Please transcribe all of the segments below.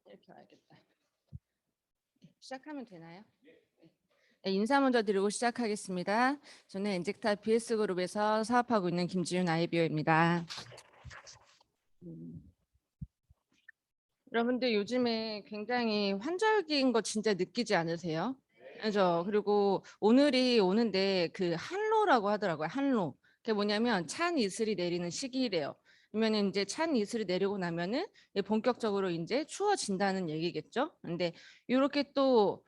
이렇게 와야겠다. 시작하면 되나요? 네, 인사 먼저 드리고 시작하겠습니다. 저는 엔젝타 BS그룹에서 사업하고 있는 김지윤 IBO입니다. 여러분들 요즘에 굉장히 환절기인 거 진짜 느끼지 않으세요? 그죠? 그리고 오늘이 오는데 그 한로라고 하더라고요. 한로. 그게 뭐냐면 찬 이슬이 내리는 시기래요. 그러면 이제 찬 이슬이 내리고 나면은 본격적으로 이제 추워진다는 얘기겠죠. 근데 이렇게 또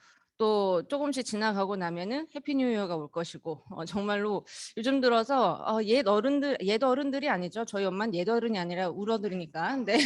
조금씩 지나가고 나면은 해피 뉴 이어가 올 것이고 정말로 요즘 들어서 옛 어른들이 아니죠. 저희 엄마는 옛 어른이 아니라 울어들으니까. 근데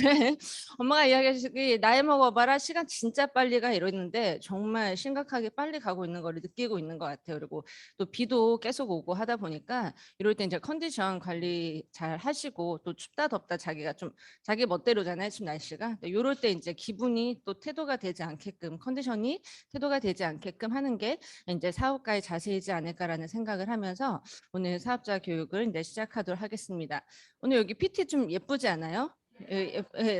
엄마가 이야기하시기 나이 먹어봐라 시간 진짜 빨리 가 이러는데 정말 심각하게 빨리 가고 있는 걸 느끼고 있는 것 같아요. 그리고 또 비도 계속 오고 하다 보니까 이럴 때 이제 컨디션 관리 잘 하시고 또 춥다 덥다 자기가 좀 자기 멋대로잖아요. 지금 날씨가. 이럴 때 이제 기분이 또 태도가 되지 않게끔 컨디션이 태도가 되지 않게끔 하는 게 이제 사업가의 자세이지 않을까라는 생각을 하면서 오늘 사업자 교육을 이제 시작하도록 하겠습니다. 오늘 여기 PT 좀 예쁘지 않아요?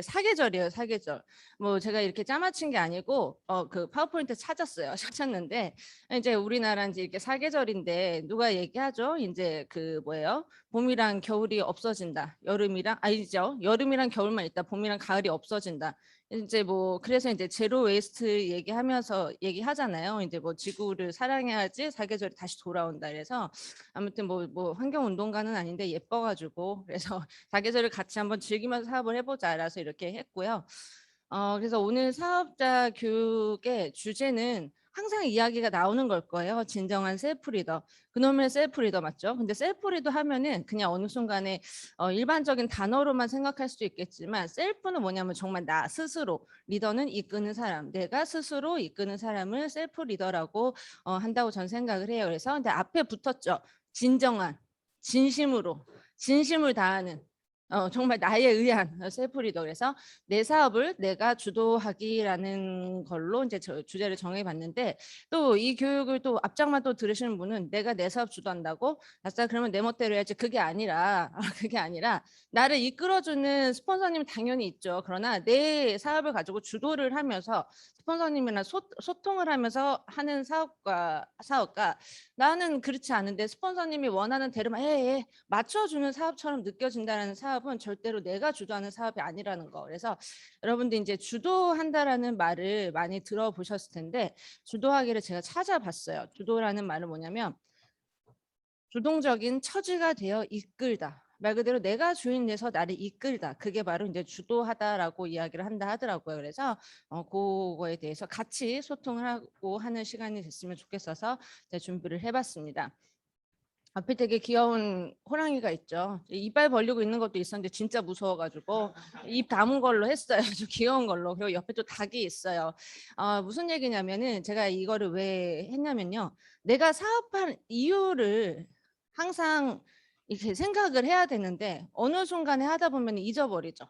사계절이에요, 사계절. 뭐 제가 이렇게 짜맞춘 게 아니고 그 파워포인트 찾았어요. 찾았는데 이제 우리나라 이제 이렇게 사계절인데 누가 얘기하죠? 이제 그 뭐예요? 봄이랑 겨울이 없어진다. 여름이랑 아니죠. 여름이랑 겨울만 있다. 봄이랑 가을이 없어진다. 이제 뭐 그래서 이제 제로 웨이스트 얘기하면서 얘기하잖아요. 이제 뭐 지구를 사랑해야지 사계절이 다시 돌아온다. 그래서 아무튼 뭐 환경 운동가는 아닌데 예뻐가지고 그래서 사계절을 같이 한번 즐기면서 사업을 해보자. 라서 이렇게 했고요. 그래서 오늘 사업자 교육의 주제는 항상 이야기가 나오는 걸 거예요. 진정한 셀프 리더. 그놈의 셀프 리더 맞죠? 근데 셀프 리더 하면은 그냥 어느 순간에 일반적인 단어로만 생각할 수도 있겠지만 셀프는 뭐냐면 정말 나 스스로 리더는 이끄는 사람. 내가 스스로 이끄는 사람을 셀프 리더라고 한다고 전 생각을 해요. 그래서 근데 앞에 붙었죠. 진정한, 진심으로, 진심을 다하는 정말 나에 의한 셀프 리더. 그래서 내 사업을 내가 주도하기라는 걸로 이제 주제를 정해봤는데 또 이 교육을 또 앞장만 또 들으시는 분은 내가 내 사업 주도한다고? 아싸 그러면 내 멋대로 해야지. 그게 아니라 그게 아니라 나를 이끌어주는 스폰서님 당연히 있죠. 그러나 내 사업을 가지고 주도를 하면서 스폰서님이랑 소통을 하면서 하는 사업가 나는 그렇지 않은데 스폰서님이 원하는 대로만 해 맞춰주는 사업처럼 느껴진다는 사업은 절대로 내가 주도하는 사업이 아니라는 거. 그래서 여러분들 이제 주도한다라는 말을 많이 들어보셨을 텐데 주도하기를 제가 찾아봤어요. 주도라는 말은 뭐냐면 주동적인 처지가 되어 이끌다. 말 그대로 내가 주인 돼서 나를 이끌다. 그게 바로 이제 주도하다라고 이야기를 한다 하더라고요. 그래서 그거에 대해서 같이 소통을 하고 하는 시간이 됐으면 좋겠어서 준비를 해봤습니다. 앞에 되게 귀여운 호랑이가 있죠. 이빨 벌리고 있는 것도 있었는데 진짜 무서워가지고 입 다문 걸로 했어요. 좀 귀여운 걸로. 그리고 옆에 또 닭이 있어요. 무슨 얘기냐면은 제가 이거를 왜 했냐면요. 내가 사업한 이유를 항상 이렇게 생각을 해야 되는데 어느 순간에 하다 보면 잊어버리죠.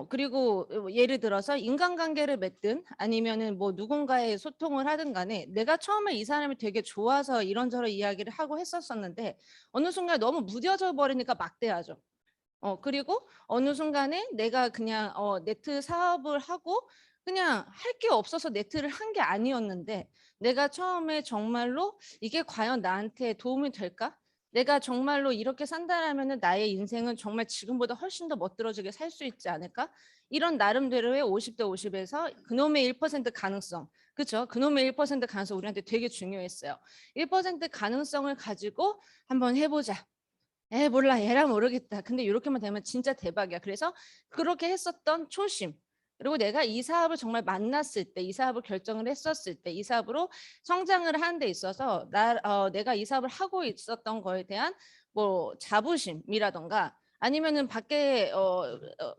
그리고 예를 들어서 인간관계를 맺든 아니면은 뭐 누군가의 소통을 하든 간에 내가 처음에 이 사람이 되게 좋아서 이런저런 이야기를 하고 했었었는데 어느 순간 너무 무뎌져 버리니까 막대하죠. 그리고 어느 순간에 내가 그냥 네트 사업을 하고 그냥 할 게 없어서 네트를 한 게 아니었는데 내가 처음에 정말로 이게 과연 나한테 도움이 될까? 내가 정말로 이렇게 산다라면은 나의 인생은 정말 지금보다 훨씬 더 멋들어지게 살 수 있지 않을까? 이런 나름대로의 50대 50에서 그놈의 1% 가능성. 그렇죠? 그놈의 1% 가능성 우리한테 되게 중요했어요. 1% 가능성을 가지고 한번 해보자. 몰라 얘라 모르겠다. 근데 이렇게만 되면 진짜 대박이야. 그래서 그렇게 했었던 초심. 그리고 내가 이 사업을 정말 만났을 때, 이 사업을 결정을 했었을 때, 이 사업으로 성장을 하는 데 있어서 내가 이 사업을 하고 있었던 거에 대한 뭐 자부심이라던가 아니면은 밖에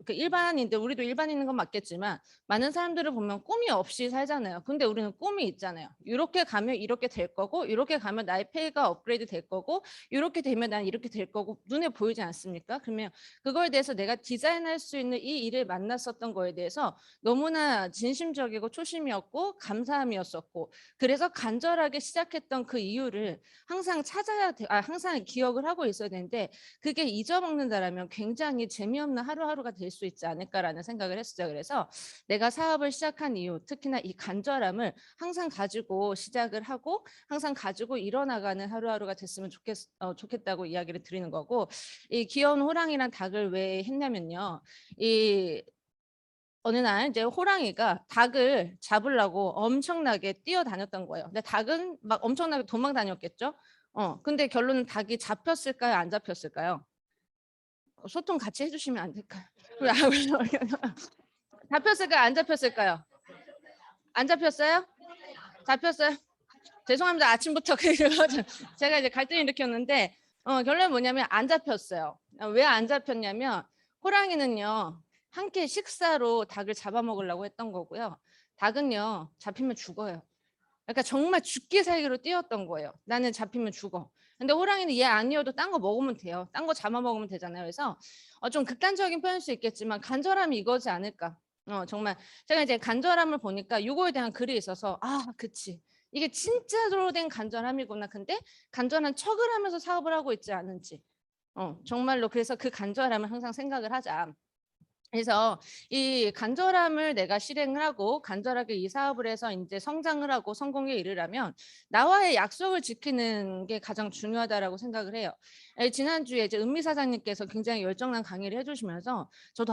그 일반인들 우리도 일반인인 건 맞겠지만 많은 사람들을 보면 꿈이 없이 살잖아요. 근데 우리는 꿈이 있잖아요. 이렇게 가면 이렇게 될 거고 이렇게 가면 나의 페이가 업그레이드 될 거고 이렇게 되면 난 이렇게 될 거고 눈에 보이지 않습니까? 그러면 그거에 대해서 내가 디자인할 수 있는 이 일을 만났었던 거에 대해서 너무나 진심적이고 초심이었고 감사함이었었고 그래서 간절하게 시작했던 그 이유를 항상 찾아야 돼, 항상 기억을 하고 있어야 되는데 그게 잊어먹는다라면 한다면 굉장히 재미없는 하루하루가 될 수 있지 않을까라는 생각을 했어요. 그래서 내가 사업을 시작한 이유, 특히나 이 간절함을 항상 가지고 시작을 하고 항상 가지고 일어나가는 하루하루가 됐으면 좋겠다고 이야기를 드리는 거고, 이 귀여운 호랑이랑 닭을 왜 했냐면요. 이 어느 날 이제 호랑이가 닭을 잡으려고 엄청나게 뛰어다녔던 거예요. 근데 닭은 막 엄청나게 도망 다녔겠죠. 근데 결론은 닭이 잡혔을까요? 안 잡혔을까요? 소통 같이 해주시면 안 될까요? 잡혔을까요? 안 잡혔을까요? 안 잡혔어요? 잡혔어요? 죄송합니다. 아침부터 제가 이제 갈등을 일으켰는데 결론은 뭐냐면 안 잡혔어요. 왜 안 잡혔냐면 호랑이는요 한 끼 식사로 닭을 잡아먹으려고 했던 거고요. 닭은요 잡히면 죽어요. 그러니까 정말 죽기 살기로 뛰었던 거예요. 나는 잡히면 죽어. 근데 호랑이는 얘 아니어도 딴 거 먹으면 돼요. 딴 거 잡아먹으면 되잖아요. 그래서 좀 극단적인 표현일 수 있겠지만 간절함이 이거지 않을까. 정말 제가 이제 간절함을 보니까 이거에 대한 글이 있어서 그치. 이게 진짜로 된 간절함이구나. 근데 간절한 척을 하면서 사업을 하고 있지 않은지. 정말로 그래서 그 간절함을 항상 생각을 하자. 그래서 이 간절함을 내가 실행을 하고 간절하게 이 사업을 해서 이제 성장을 하고 성공에 이르려면 나와의 약속을 지키는 게 가장 중요하다라고 생각을 해요. 지난주에 이제 은미 사장님께서 굉장히 열정난 강의를 해주시면서 저도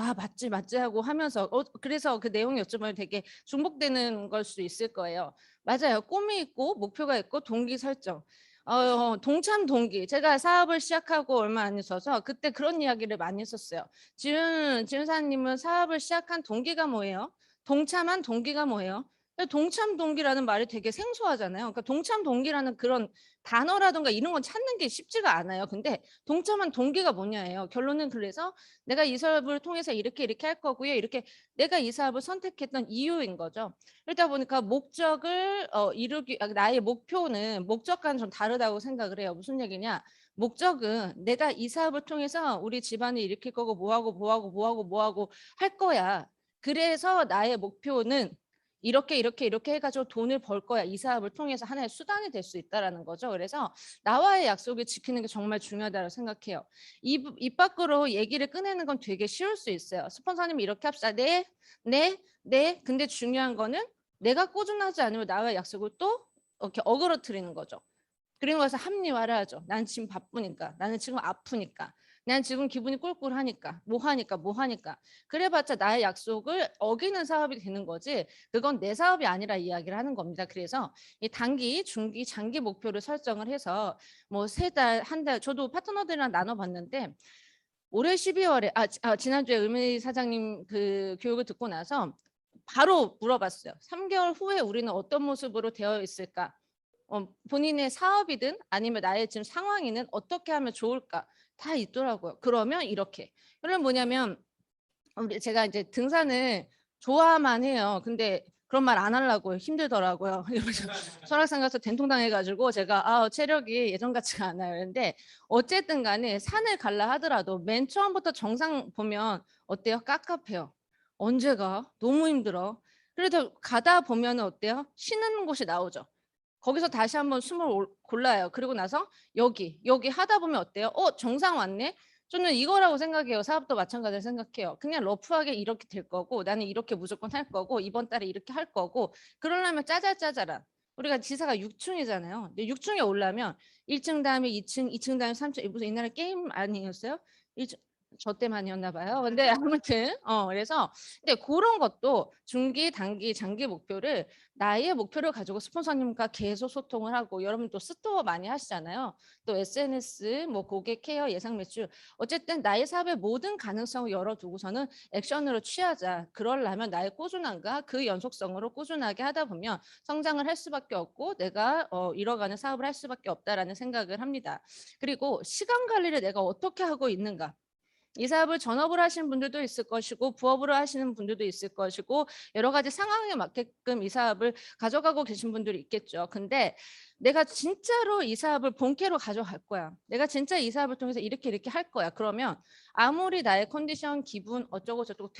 맞지 하고 하면서 그래서 그 내용이 여쭤보면 되게 중복되는 걸 수도 있을 거예요. 맞아요. 꿈이 있고 목표가 있고 동기 설정. 동참 동기. 제가 사업을 시작하고 얼마 안 있어서 그때 그런 이야기를 많이 했었어요. 지은사님은 사업을 시작한 동기가 뭐예요? 동참한 동기가 뭐예요? 동참 동기라는 말이 되게 생소하잖아요. 그러니까 동참 동기라는 그런 단어라든가 이런 건 찾는 게 쉽지가 않아요. 근데 동참한 동기가 뭐냐예요. 결론은 그래서 내가 이 사업을 통해서 이렇게 할 거고요. 이렇게 내가 이 사업을 선택했던 이유인 거죠. 그러다 보니까 목적을 이루기 나의 목표는 목적과는 좀 다르다고 생각을 해요. 무슨 얘기냐? 목적은 내가 이 사업을 통해서 우리 집안을 일으킬 거고 뭐하고 할 거야. 그래서 나의 목표는 이렇게 해가지고 돈을 벌 거야. 이 사업을 통해서 하나의 수단이 될 수 있다라는 거죠. 그래서 나와의 약속을 지키는 게 정말 중요하다고 생각해요. 입 밖으로 얘기를 꺼내는 건 되게 쉬울 수 있어요. 스폰서님이 이렇게 합시다. 네. 근데 중요한 거는 내가 꾸준하지 않으면 나와의 약속을 또 이렇게 어그러뜨리는 거죠. 그런 거에서 합리화를 하죠. 난 지금 바쁘니까. 나는 지금 아프니까. 난 지금 기분이 꿀꿀하니까. 뭐 하니까. 그래봤자 나의 약속을 어기는 사업이 되는 거지. 그건 내 사업이 아니라 이야기를 하는 겁니다. 그래서 이 단기, 중기, 장기 목표를 설정을 해서 뭐 3달, 한 달, 저도 파트너들이랑 나눠봤는데 올해 12월에 지난주에 의미 사장님 그 교육을 듣고 나서 바로 물어봤어요. 3개월 후에 우리는 어떤 모습으로 되어 있을까? 본인의 사업이든 아니면 나의 지금 상황이는 어떻게 하면 좋을까? 다 있더라고요. 그러면 이렇게. 그러면 뭐냐면 제가 이제 등산을 좋아만 해요. 근데 그런 말 안 하려고 힘들더라고요. 설악산 가서 된통당해가지고 제가 체력이 예전 같지가 않아요. 근데 어쨌든 간에 산을 갈라 하더라도 맨 처음부터 정상 보면 어때요? 깝깝해요. 언제가? 너무 힘들어. 그래도 가다 보면 어때요? 쉬는 곳이 나오죠. 거기서 다시 한번 숨을 골라요. 그리고 나서 여기 하다 보면 어때요? 정상 왔네? 저는 이거라고 생각해요. 사업도 마찬가지로 생각해요. 그냥 러프하게 이렇게 될 거고 나는 이렇게 무조건 할 거고 이번 달에 이렇게 할 거고 그러려면 짜잘짜잘한 우리가 지사가 6층이잖아요. 근데 6층에 올라면 1층 다음에 2층 다음에 3층 무슨 옛날에 게임 아니었어요? 1층 저 때만이었나 봐요. 근데 아무튼 그래서 근데 그런 것도 중기, 단기, 장기 목표를 나의 목표를 가지고 스폰서님과 계속 소통을 하고 여러분 또 스토어 많이 하시잖아요. 또 SNS, 뭐 고객 케어, 예상 매출 어쨌든 나의 사업의 모든 가능성을 열어두고서는 액션으로 취하자. 그러려면 나의 꾸준함과 그 연속성으로 꾸준하게 하다 보면 성장을 할 수밖에 없고 내가 이뤄가는 사업을 할 수밖에 없다라는 생각을 합니다. 그리고 시간 관리를 내가 어떻게 하고 있는가? 이 사업을 전업으로 하시는 분들도 있을 것이고 부업으로 하시는 분들도 있을 것이고 여러 가지 상황에 맞게끔 이 사업을 가져가고 계신 분들이 있겠죠. 근데 내가 진짜로 이 사업을 본캐로 가져갈 거야. 내가 진짜 이 사업을 통해서 이렇게 할 거야. 그러면 아무리 나의 컨디션, 기분 어쩌고 저쩌고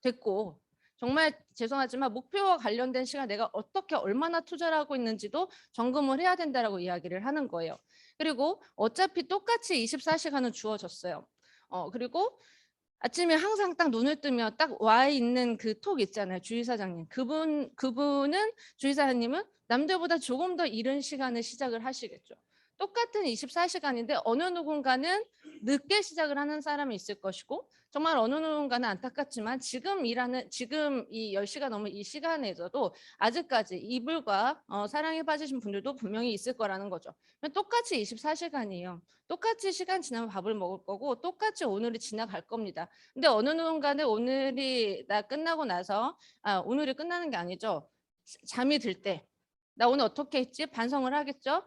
됐고 정말 죄송하지만 목표와 관련된 시간 내가 어떻게 얼마나 투자를 하고 있는지도 점검을 해야 된다라고 이야기를 하는 거예요. 그리고 어차피 똑같이 24시간은 주어졌어요. 그리고 아침에 항상 딱 눈을 뜨면 딱 와 있는 그 톡 있잖아요. 주의사장님. 그분은 주의사님은 남들보다 조금 더 이른 시간에 시작을 하시겠죠. 똑같은 24시간인데 어느 누군가는 늦게 시작을 하는 사람이 있을 것이고 정말 어느 누군가는 안타깝지만 지금 이 10시가 넘은 이 시간에서도 아직까지 이불과 사랑에 빠지신 분들도 분명히 있을 거라는 거죠. 똑같이 24시간이에요. 똑같이 시간 지나면 밥을 먹을 거고 똑같이 오늘이 지나갈 겁니다. 근데 어느 누군가는 오늘이 끝나고 나서 오늘이 끝나는 게 아니죠. 잠이 들 때 나 오늘 어떻게 했지? 반성을 하겠죠.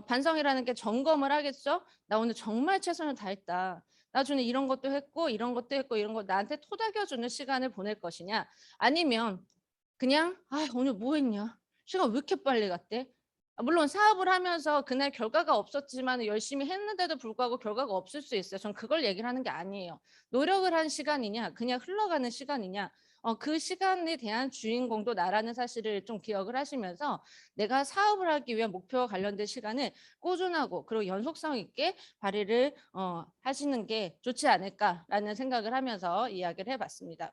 반성이라는 게 점검을 하겠죠. 나 오늘 정말 최선을 다했다. 나중에 이런 것도 했고 이런 것도 했고 이런 거 나한테 토닥여주는 시간을 보낼 것이냐. 아니면 그냥 오늘 뭐 했냐. 시간 왜 이렇게 빨리 갔대? 물론 사업을 하면서 그날 결과가 없었지만 열심히 했는데도 불구하고 결과가 없을 수 있어요. 전 그걸 얘기를 하는 게 아니에요. 노력을 한 시간이냐 그냥 흘러가는 시간이냐 그 시간에 대한 주인공도 나라는 사실을 좀 기억을 하시면서 내가 사업을 하기 위한 목표와 관련된 시간을 꾸준하고 그리고 연속성 있게 발휘를 하시는 게 좋지 않을까라는 생각을 하면서 이야기를 해봤습니다.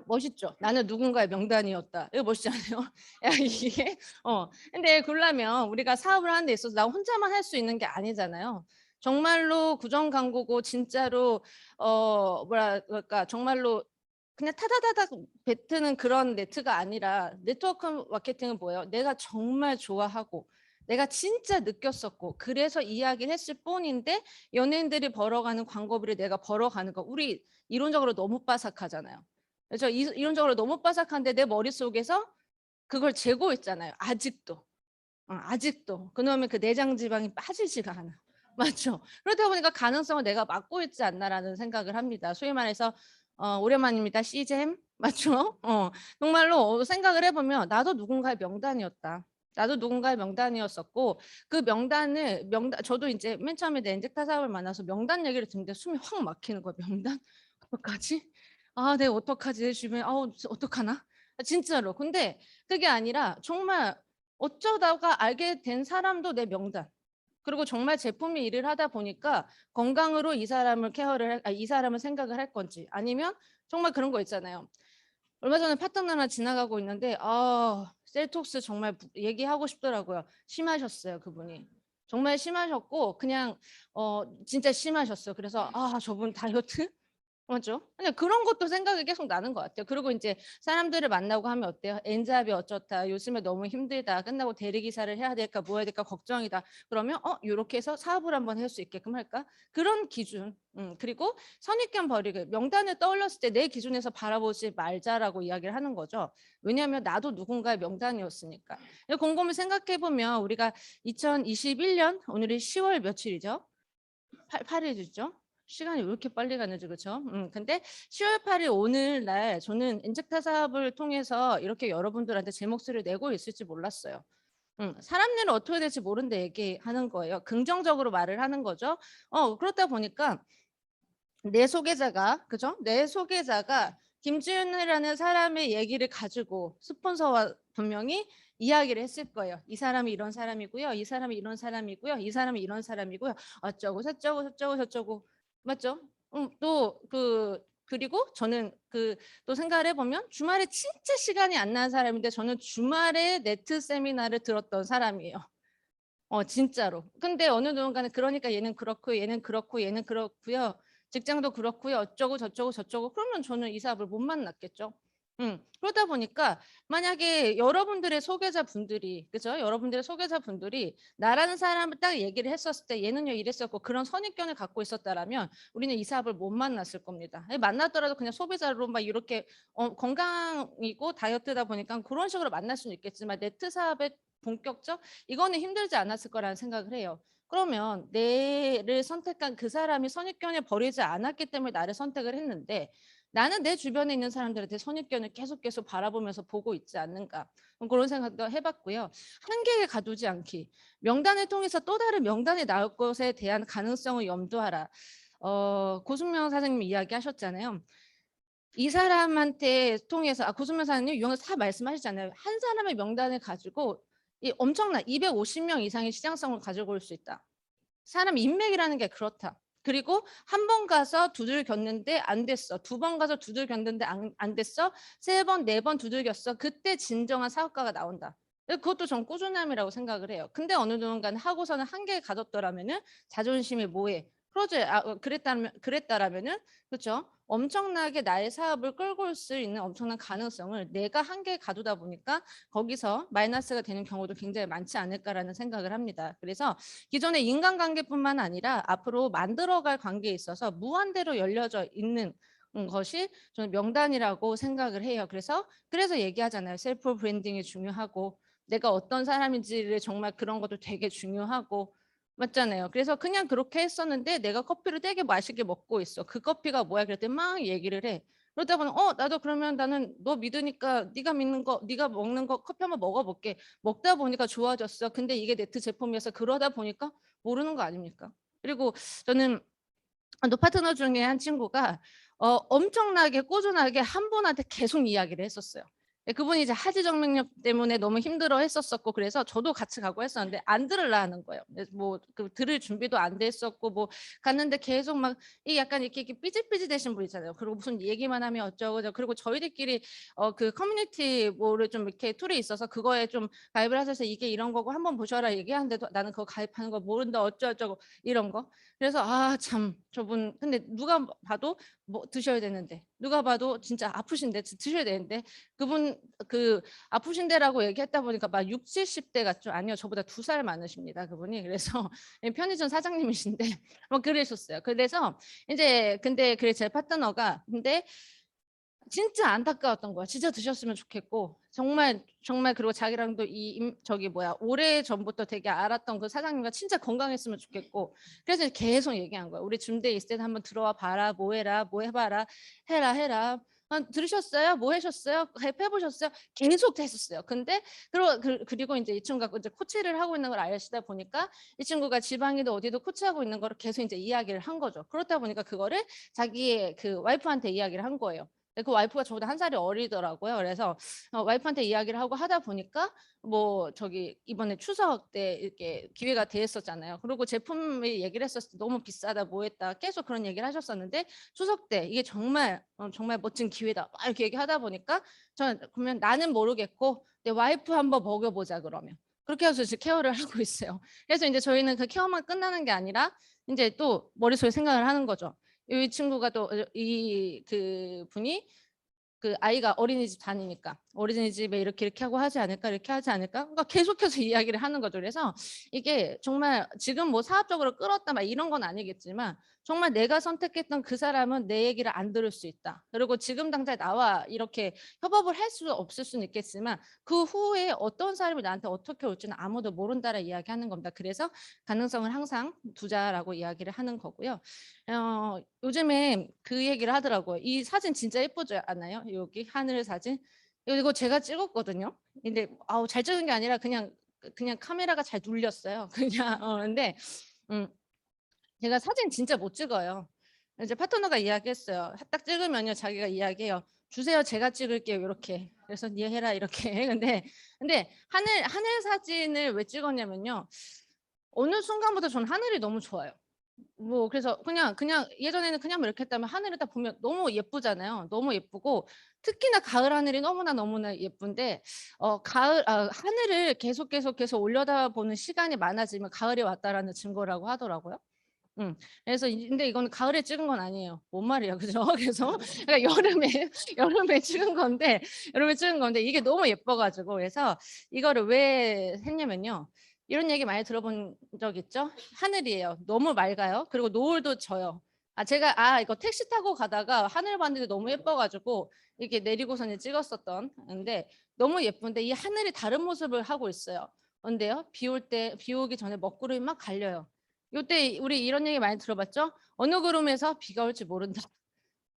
멋있죠. 나는 누군가의 명단이었다. 이거 멋있지 않아요? 야, 이게 근데 그러려면 우리가 사업을 하는 데 있어서 나 혼자만 할 수 있는 게 아니잖아요. 정말로 구정 광고고 진짜로 뭐라 그럴까 정말로 그냥 타다다닥 뱉는 그런 네트가 아니라 네트워크 마케팅은 뭐예요? 내가 정말 좋아하고 내가 진짜 느꼈었고 그래서 이야기를 했을 뿐인데 연예인들이 벌어가는 광고비를 내가 벌어가는 거 우리 이론적으로 너무 빠삭하잖아요. 그래서 이론적으로 너무 빠삭한데 내 머릿속에서 그걸 재고 있잖아요. 아직도. 아직도. 그놈의 그 내장 지방이 빠지지가 않아. 맞죠? 그러다 보니까 가능성을 내가 막고 있지 않나라는 생각을 합니다. 소위 말해서 오랜만입니다. 시잼. 맞죠? 정말로 생각을 해보면 나도 누군가의 명단이었다. 나도 누군가의 명단이었었고 그 저도 이제 맨 처음에 내 엔젝타 사업을 만나서 명단 얘기를 듣는데 숨이 확 막히는 거야. 명단? 어떡하지? 내가 어떡하지? 내 주변에 어떡하나? 진짜로. 근데 그게 아니라 정말 어쩌다가 알게 된 사람도 내 명단. 그리고 정말 제품이 일을 하다 보니까 건강으로 이 사람을 생각을 할 건지 아니면 정말 그런 거 있잖아요. 얼마 전에 파트너랑 지나가고 있는데 셀톡스 정말 얘기하고 싶더라고요. 심하셨어요, 그분이. 정말 심하셨고 그냥 진짜 심하셨어요. 그래서 저분 다이어트 맞죠? 그냥 그런 것도 생각이 계속 나는 것 같아요. 그리고 이제 사람들을 만나고 하면 어때요? 엔잡이 어쩌다, 요즘에 너무 힘들다, 끝나고 대리기사를 해야 될까, 뭐 해야 될까 걱정이다. 그러면 이렇게 해서 사업을 한번 할 수 있게끔 할까? 그런 기준. 그리고 선입견 버리기. 명단을 떠올렸을 때 내 기준에서 바라보지 말자라고 이야기를 하는 거죠. 왜냐하면 나도 누군가의 명단이었으니까. 곰곰이 생각해보면 우리가 2021년 오늘이 10월 며칠이죠? 8일이죠? 시간이 왜 이렇게 빨리 가는지 그렇죠? 근데 10월 8일 오늘날 저는 인젝타 사업을 통해서 이렇게 여러분들한테 제 목소리를 내고 있을지 몰랐어요. 사람 일은 어떻게 될지 모른데 얘기하는 거예요. 긍정적으로 말을 하는 거죠. 그렇다 보니까 내 소개자가 그죠? 내 소개자가 김지윤이라는 사람의 얘기를 가지고 스폰서와 분명히 이야기를 했을 거예요. 이 사람이 이런 사람이고요. 이 사람이 이런 사람이고요. 이 사람이 이런 사람이고요. 어쩌고 저쩌고 맞죠? 그리고 저는 또 생각을 해보면 주말에 진짜 시간이 안 나는 사람인데 저는 주말에 네트 세미나를 들었던 사람이에요. 진짜로. 근데 어느 누군가는 그러니까 얘는 그렇고 얘는 그렇고 얘는 그렇고요. 직장도 그렇고요. 어쩌고 저쩌고 그러면 저는 이 사업을 못 만났겠죠. 그러다 보니까 만약에 여러분들의 소개자분들이 그죠? 여러분들의 소개자분들이 나라는 사람을 딱 얘기를 했었을 때 얘는요 이랬었고 그런 선입견을 갖고 있었다라면 우리는 이 사업을 못 만났을 겁니다. 만났더라도 그냥 소비자로 막 이렇게 건강이고 다이어트다 보니까 그런 식으로 만날 수는 있겠지만 네트 사업의 본격적 이거는 힘들지 않았을 거라는 생각을 해요. 그러면 내를 선택한 그 사람이 선입견을 버리지 않았기 때문에 나를 선택을 했는데 나는 내 주변에 있는 사람들한테 선입견을 계속 바라보면서 보고 있지 않는가 그런 생각도 해봤고요. 한계에 가두지 않기. 명단을 통해서 또 다른 명단이 나올 것에 대한 가능성을 염두하라. 고승명 사장님이 이야기하셨잖아요. 이 사람한테 통해서 고승명 사장님 이런 거 다 말씀하시잖아요. 한 사람의 명단을 가지고 엄청난 250명 이상의 시장성을 가지고 올 수 있다. 사람 인맥이라는 게 그렇다. 그리고 한 번 가서 두들겼는데 안 됐어. 두 번 가서 두들겼는데 안 됐어. 세 번, 네 번 두들겼어. 그때 진정한 사업가가 나온다. 그것도 전 꾸준함이라고 생각을 해요. 근데 어느 순간 하고서는 한계에 가뒀더라면은 자존심이 뭐해? 그랬다라면은 그렇죠. 엄청나게 나의 사업을 끌고 올 수 있는 엄청난 가능성을 내가 한계에 가두다 보니까 거기서 마이너스가 되는 경우도 굉장히 많지 않을까라는 생각을 합니다. 그래서 기존의 인간관계뿐만 아니라 앞으로 만들어갈 관계에 있어서 무한대로 열려져 있는 것이 저는 명단이라고 생각을 해요. 그래서 얘기하잖아요. 셀프 브랜딩이 중요하고 내가 어떤 사람인지를 정말 그런 것도 되게 중요하고 맞잖아요. 그래서 그냥 그렇게 했었는데 내가 커피를 되게 맛있게 먹고 있어. 그 커피가 뭐야? 그랬더니 막 얘기를 해. 그러다 보니 나도 그러면 나는 너 믿으니까 네가 믿는 거 네가 먹는 거 커피 한번 먹어볼게. 먹다 보니까 좋아졌어. 근데 이게 네트 제품이어서 그러다 보니까 모르는 거 아닙니까? 그리고 저는 또 파트너 중에 한 친구가 엄청나게 꾸준하게 한 분한테 계속 이야기를 했었어요. 그분이 이제 하지정맥력 때문에 너무 힘들어 했었었고 그래서 저도 같이 가고 했었는데 안 들으려 하는 거예요. 뭐그 들을 준비도 안 됐었고 뭐 갔는데 계속 막 이 약간 이렇게 삐질삐질되신 분 있잖아요. 그리고 무슨 얘기만 하면 어쩌고 저쩌고 그리고 저희들끼리 그 커뮤니티 뭐를 좀 이렇게 툴이 있어서 그거에 좀 가입을 하셔서 이게 이런 거고 한번 보셔라 얘기하는데도 나는 그거 가입하는 거 모른다 어쩌고저쩌고 이런 거. 그래서 참 저분 근데 누가 봐도 뭐 드셔야 되는데 누가 봐도 진짜 아프신데 드셔야 되는데 그분 그 아프신데라고 얘기했다 보니까 막 6, 70대 같죠? 아니요. 저보다 2살 많으십니다. 그분이. 그래서 편의점 사장님이신데 막 그러셨어요. 그래서 이제 근데 그래 제 파트너가 근데 진짜 안타까웠던 거야. 진짜 드셨으면 좋겠고 정말 그리고 자기랑도 저기 뭐야 오래전부터 되게 알았던 그 사장님과 진짜 건강했으면 좋겠고 그래서 계속 얘기한 거야. 우리 줌대 있을 때 한번 들어와 봐라. 뭐 해라. 뭐 해봐라. 해라. 들으셨어요? 뭐 하셨어요? 해보셨어요? 계속 했었어요. 근데 그리고 이제 이 친구가 이제 코치를 하고 있는 걸 아시다 보니까 이 친구가 지방이도 어디도 코치하고 있는 거를 계속 이제 이야기를 한 거죠. 그렇다 보니까 그거를 자기의 그 와이프한테 이야기를 한 거예요. 그 와이프가 저보다 한 살이 어리더라고요. 그래서 와이프한테 이야기를 하고 하다 보니까 뭐 저기 이번에 추석 때 이렇게 기회가 됐었잖아요. 그리고 제품을 얘기를 했었을 때 너무 비싸다 뭐 했다 계속 그런 얘기를 하셨었는데 추석 때 이게 정말 정말 멋진 기회다 막 이렇게 얘기하다 보니까 저는 그러면 나는 모르겠고 내 와이프 한번 먹여보자 그러면 그렇게 해서 지금 케어를 하고 있어요. 그래서 이제 저희는 그 케어만 끝나는 게 아니라 이제 또 머릿속에 생각을 하는 거죠. 이 친구가 또 이 그 분이 그 아이가 어린이집 다니니까 어린이집에 이렇게 하고 하지 않을까 이렇게 하지 않을까 그러니까 계속해서 이야기를 하는 거죠. 그래서 이게 정말 지금 뭐 사업적으로 끌었다 막 이런 건 아니겠지만 정말 내가 선택했던 그 사람은 내 얘기를 안 들을 수 있다. 그리고 지금 당장 나와 이렇게 협업을 할 수 없을 수는 있겠지만 그 후에 어떤 사람이 나한테 어떻게 올지는 아무도 모른다라 이야기하는 겁니다. 그래서 가능성을 항상 두자라고 이야기를 하는 거고요. 요즘에 그 얘기를 하더라고요. 이 사진 진짜 예쁘지 않아요? 여기 하늘 사진. 이거 제가 찍었거든요. 근데 잘 찍은 게 아니라 그냥 카메라가 잘 눌렸어요. 그냥 근데 음, 제가 사진 진짜 못 찍어요. 이제 파트너가 이야기했어요. 딱 찍으면요, 자기가 이야기해요. 주세요, 제가 찍을게요. 이렇게. 그래서 니 해라 이렇게. 근데 하늘 사진을 왜 찍었냐면요. 어느 순간부터 저는 하늘이 너무 좋아요. 뭐 그래서 그냥 예전에는 그냥 뭐 이렇게 했다면 하늘을 딱 보면 너무 예쁘잖아요. 너무 예쁘고 특히나 가을 하늘이 너무나 예쁜데 하늘을 계속 올려다보는 시간이 많아지면 가을이 왔다라는 증거라고 하더라고요. 그래서 근데 이거는 가을에 찍은 건 아니에요. 뭔 말이야, 그죠? 그래서 그러니까 여름에 찍은 건데 이게 너무 예뻐가지고 그래서 이거를 왜 했냐면요. 이런 얘기 많이 들어본 적 있죠? 하늘이에요. 너무 맑아요. 그리고 노을도 져요. 제가 이거 택시 타고 가다가 하늘 봤는데 너무 예뻐가지고 이렇게 내리고서는 찍었었던 근데 너무 예쁜데 이 하늘이 다른 모습을 하고 있어요. 근데요, 비 오기 전에 먹구름이 막 갈려요. 요때 우리 이런 얘기 많이 들어봤죠? 어느 구름에서 비가 올지 모른다.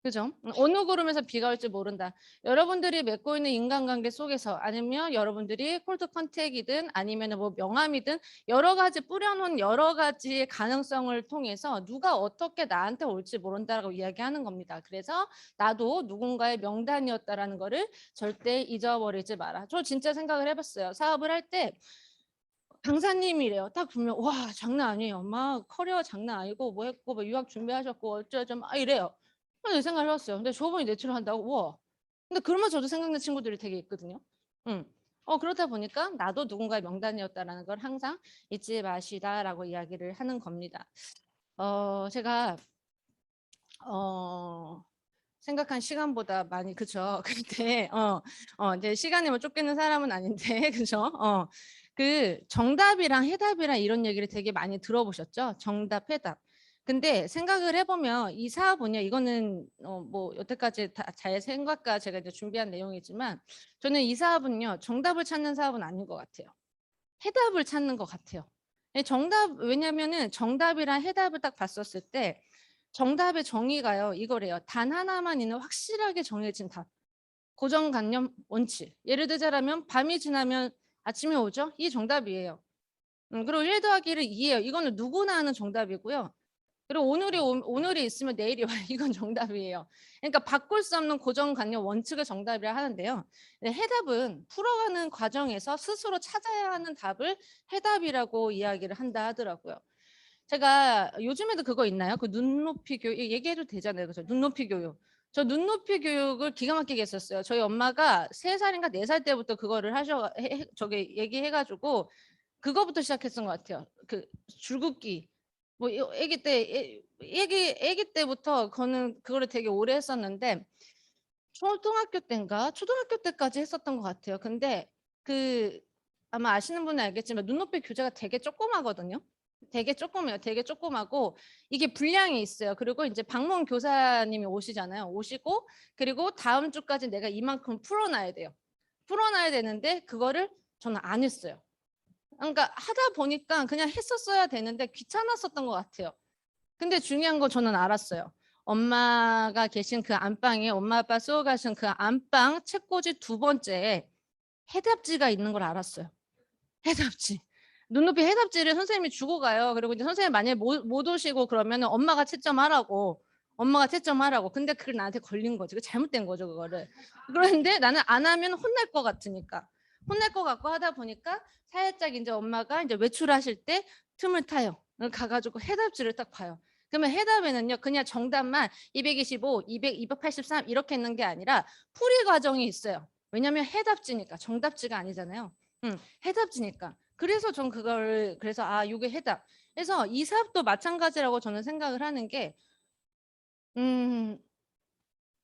그죠? 어느 구름에서 비가 올지 모른다. 여러분들이 맺고 있는 인간관계 속에서 아니면 여러분들이 콜드 컨택이든 아니면 뭐 명함이든 여러 가지 뿌려놓은 여러 가지의 가능성을 통해서 누가 어떻게 나한테 올지 모른다라고 이야기하는 겁니다. 그래서 나도 누군가의 명단이었다라는 거를 절대 잊어버리지 마라. 저 진짜 생각을 해봤어요. 사업을 할 때 강사님이래요. 딱 보면 와 장난 아니에요. 막 커리어 장난 아니고 뭐 했고 뭐 유학 준비하셨고 어쩌죠 막 이래요. 그래서 이 생각을 해봤어요. 근데 저분이 내추럴 한다고 와. 근데 그러면 저도 생각나는 친구들이 되게 있거든요. 음. 그러다 보니까 나도 누군가의 명단이었다라는 걸 항상 잊지 마시다라고 이야기를 하는 겁니다. 제가 생각한 시간보다 많이 그쵸. 근데 이제 시간에 뭐 쫓기는 사람은 아닌데 그죠? 그 정답이랑 해답이랑 이런 얘기를 되게 많이 들어보셨죠? 정답, 해답. 근데 생각을 해보면 이 사업은요, 이거는 뭐 여태까지 다 제 생각과 제가 이제 준비한 내용이지만 저는 이 사업은요, 정답을 찾는 사업은 아닌 것 같아요. 해답을 찾는 것 같아요. 정답, 왜냐면은 정답이랑 해답을 딱 봤었을 때 정답의 정의가요, 이거래요. 단 하나만 있는 확실하게 정해진 답. 고정관념 원칙. 예를 들자면 밤이 지나면 아침이 오죠? 이 정답이에요. 그리고 1 더하기 1은 2예요. 이거는 누구나 아는 정답이고요. 그리고 오늘이 있으면 내일이 와요. 이건 정답이에요. 그러니까 바꿀 수 없는 고정관념 원칙을 정답이라 하는데요. 네, 해답은 풀어가는 과정에서 스스로 찾아야 하는 답을 해답이라고 이야기를 한다 하더라고요. 제가 요즘에도 그거 있나요? 그 눈높이 교육 얘기해도 되잖아요. 그죠? 눈높이 교육. 저 눈높이 교육을 기가 막히게 했었어요. 저희 엄마가 3살인가 4살 때부터 그거를 저기 얘기해 가지고 그거부터 시작했던 것 같아요. 그 줄긋기. 뭐 아기 때 아기 때부터 저는 그거를 되게 오래 했었는데 초등학교 때인가? 초등학교 때까지 했었던 것 같아요. 근데 그 아마 아시는 분은 알겠지만 눈높이 교재가 되게 조그마거든요. 되게 조그매요. 되게 조그마고 이게 분량이 있어요. 그리고 이제 방문 교사님이 오시잖아요. 오시고 그리고 다음 주까지 내가 이만큼 풀어놔야 돼요. 풀어놔야 되는데 그거를 저는 안 했어요. 그러니까 하다 보니까 그냥 했었어야 되는데 귀찮았었던 것 같아요. 근데 중요한 거 저는 알았어요. 엄마가 계신 그 안방에 엄마 아빠 쓰고 가신 그 안방 책꽂이 2번째에 해답지가 있는 걸 알았어요. 해답지. 눈높이 해답지를 선생님이 주고 가요. 그리고 이제 선생님 만약에 못 오시고 그러면 엄마가 채점하라고. 엄마가 채점하라고. 근데 그게 나한테 걸린 거지. 잘못된 거죠, 그거를. 그런데 나는 안 하면 혼날 것 같으니까. 혼날 것 같고 하다 보니까 살짝 이제 엄마가 이제 외출하실 때 틈을 타요. 가가지고 해답지를 딱 봐요. 그러면 해답에는요, 그냥 정답만 225, 200, 283 이렇게 있는 게 아니라 풀이 과정이 있어요. 왜냐면 해답지니까 정답지가 아니잖아요. 해답지니까. 그래서 전 그걸 그래서 이게 해답. 그래서 이 사업도 마찬가지라고 저는 생각을 하는 게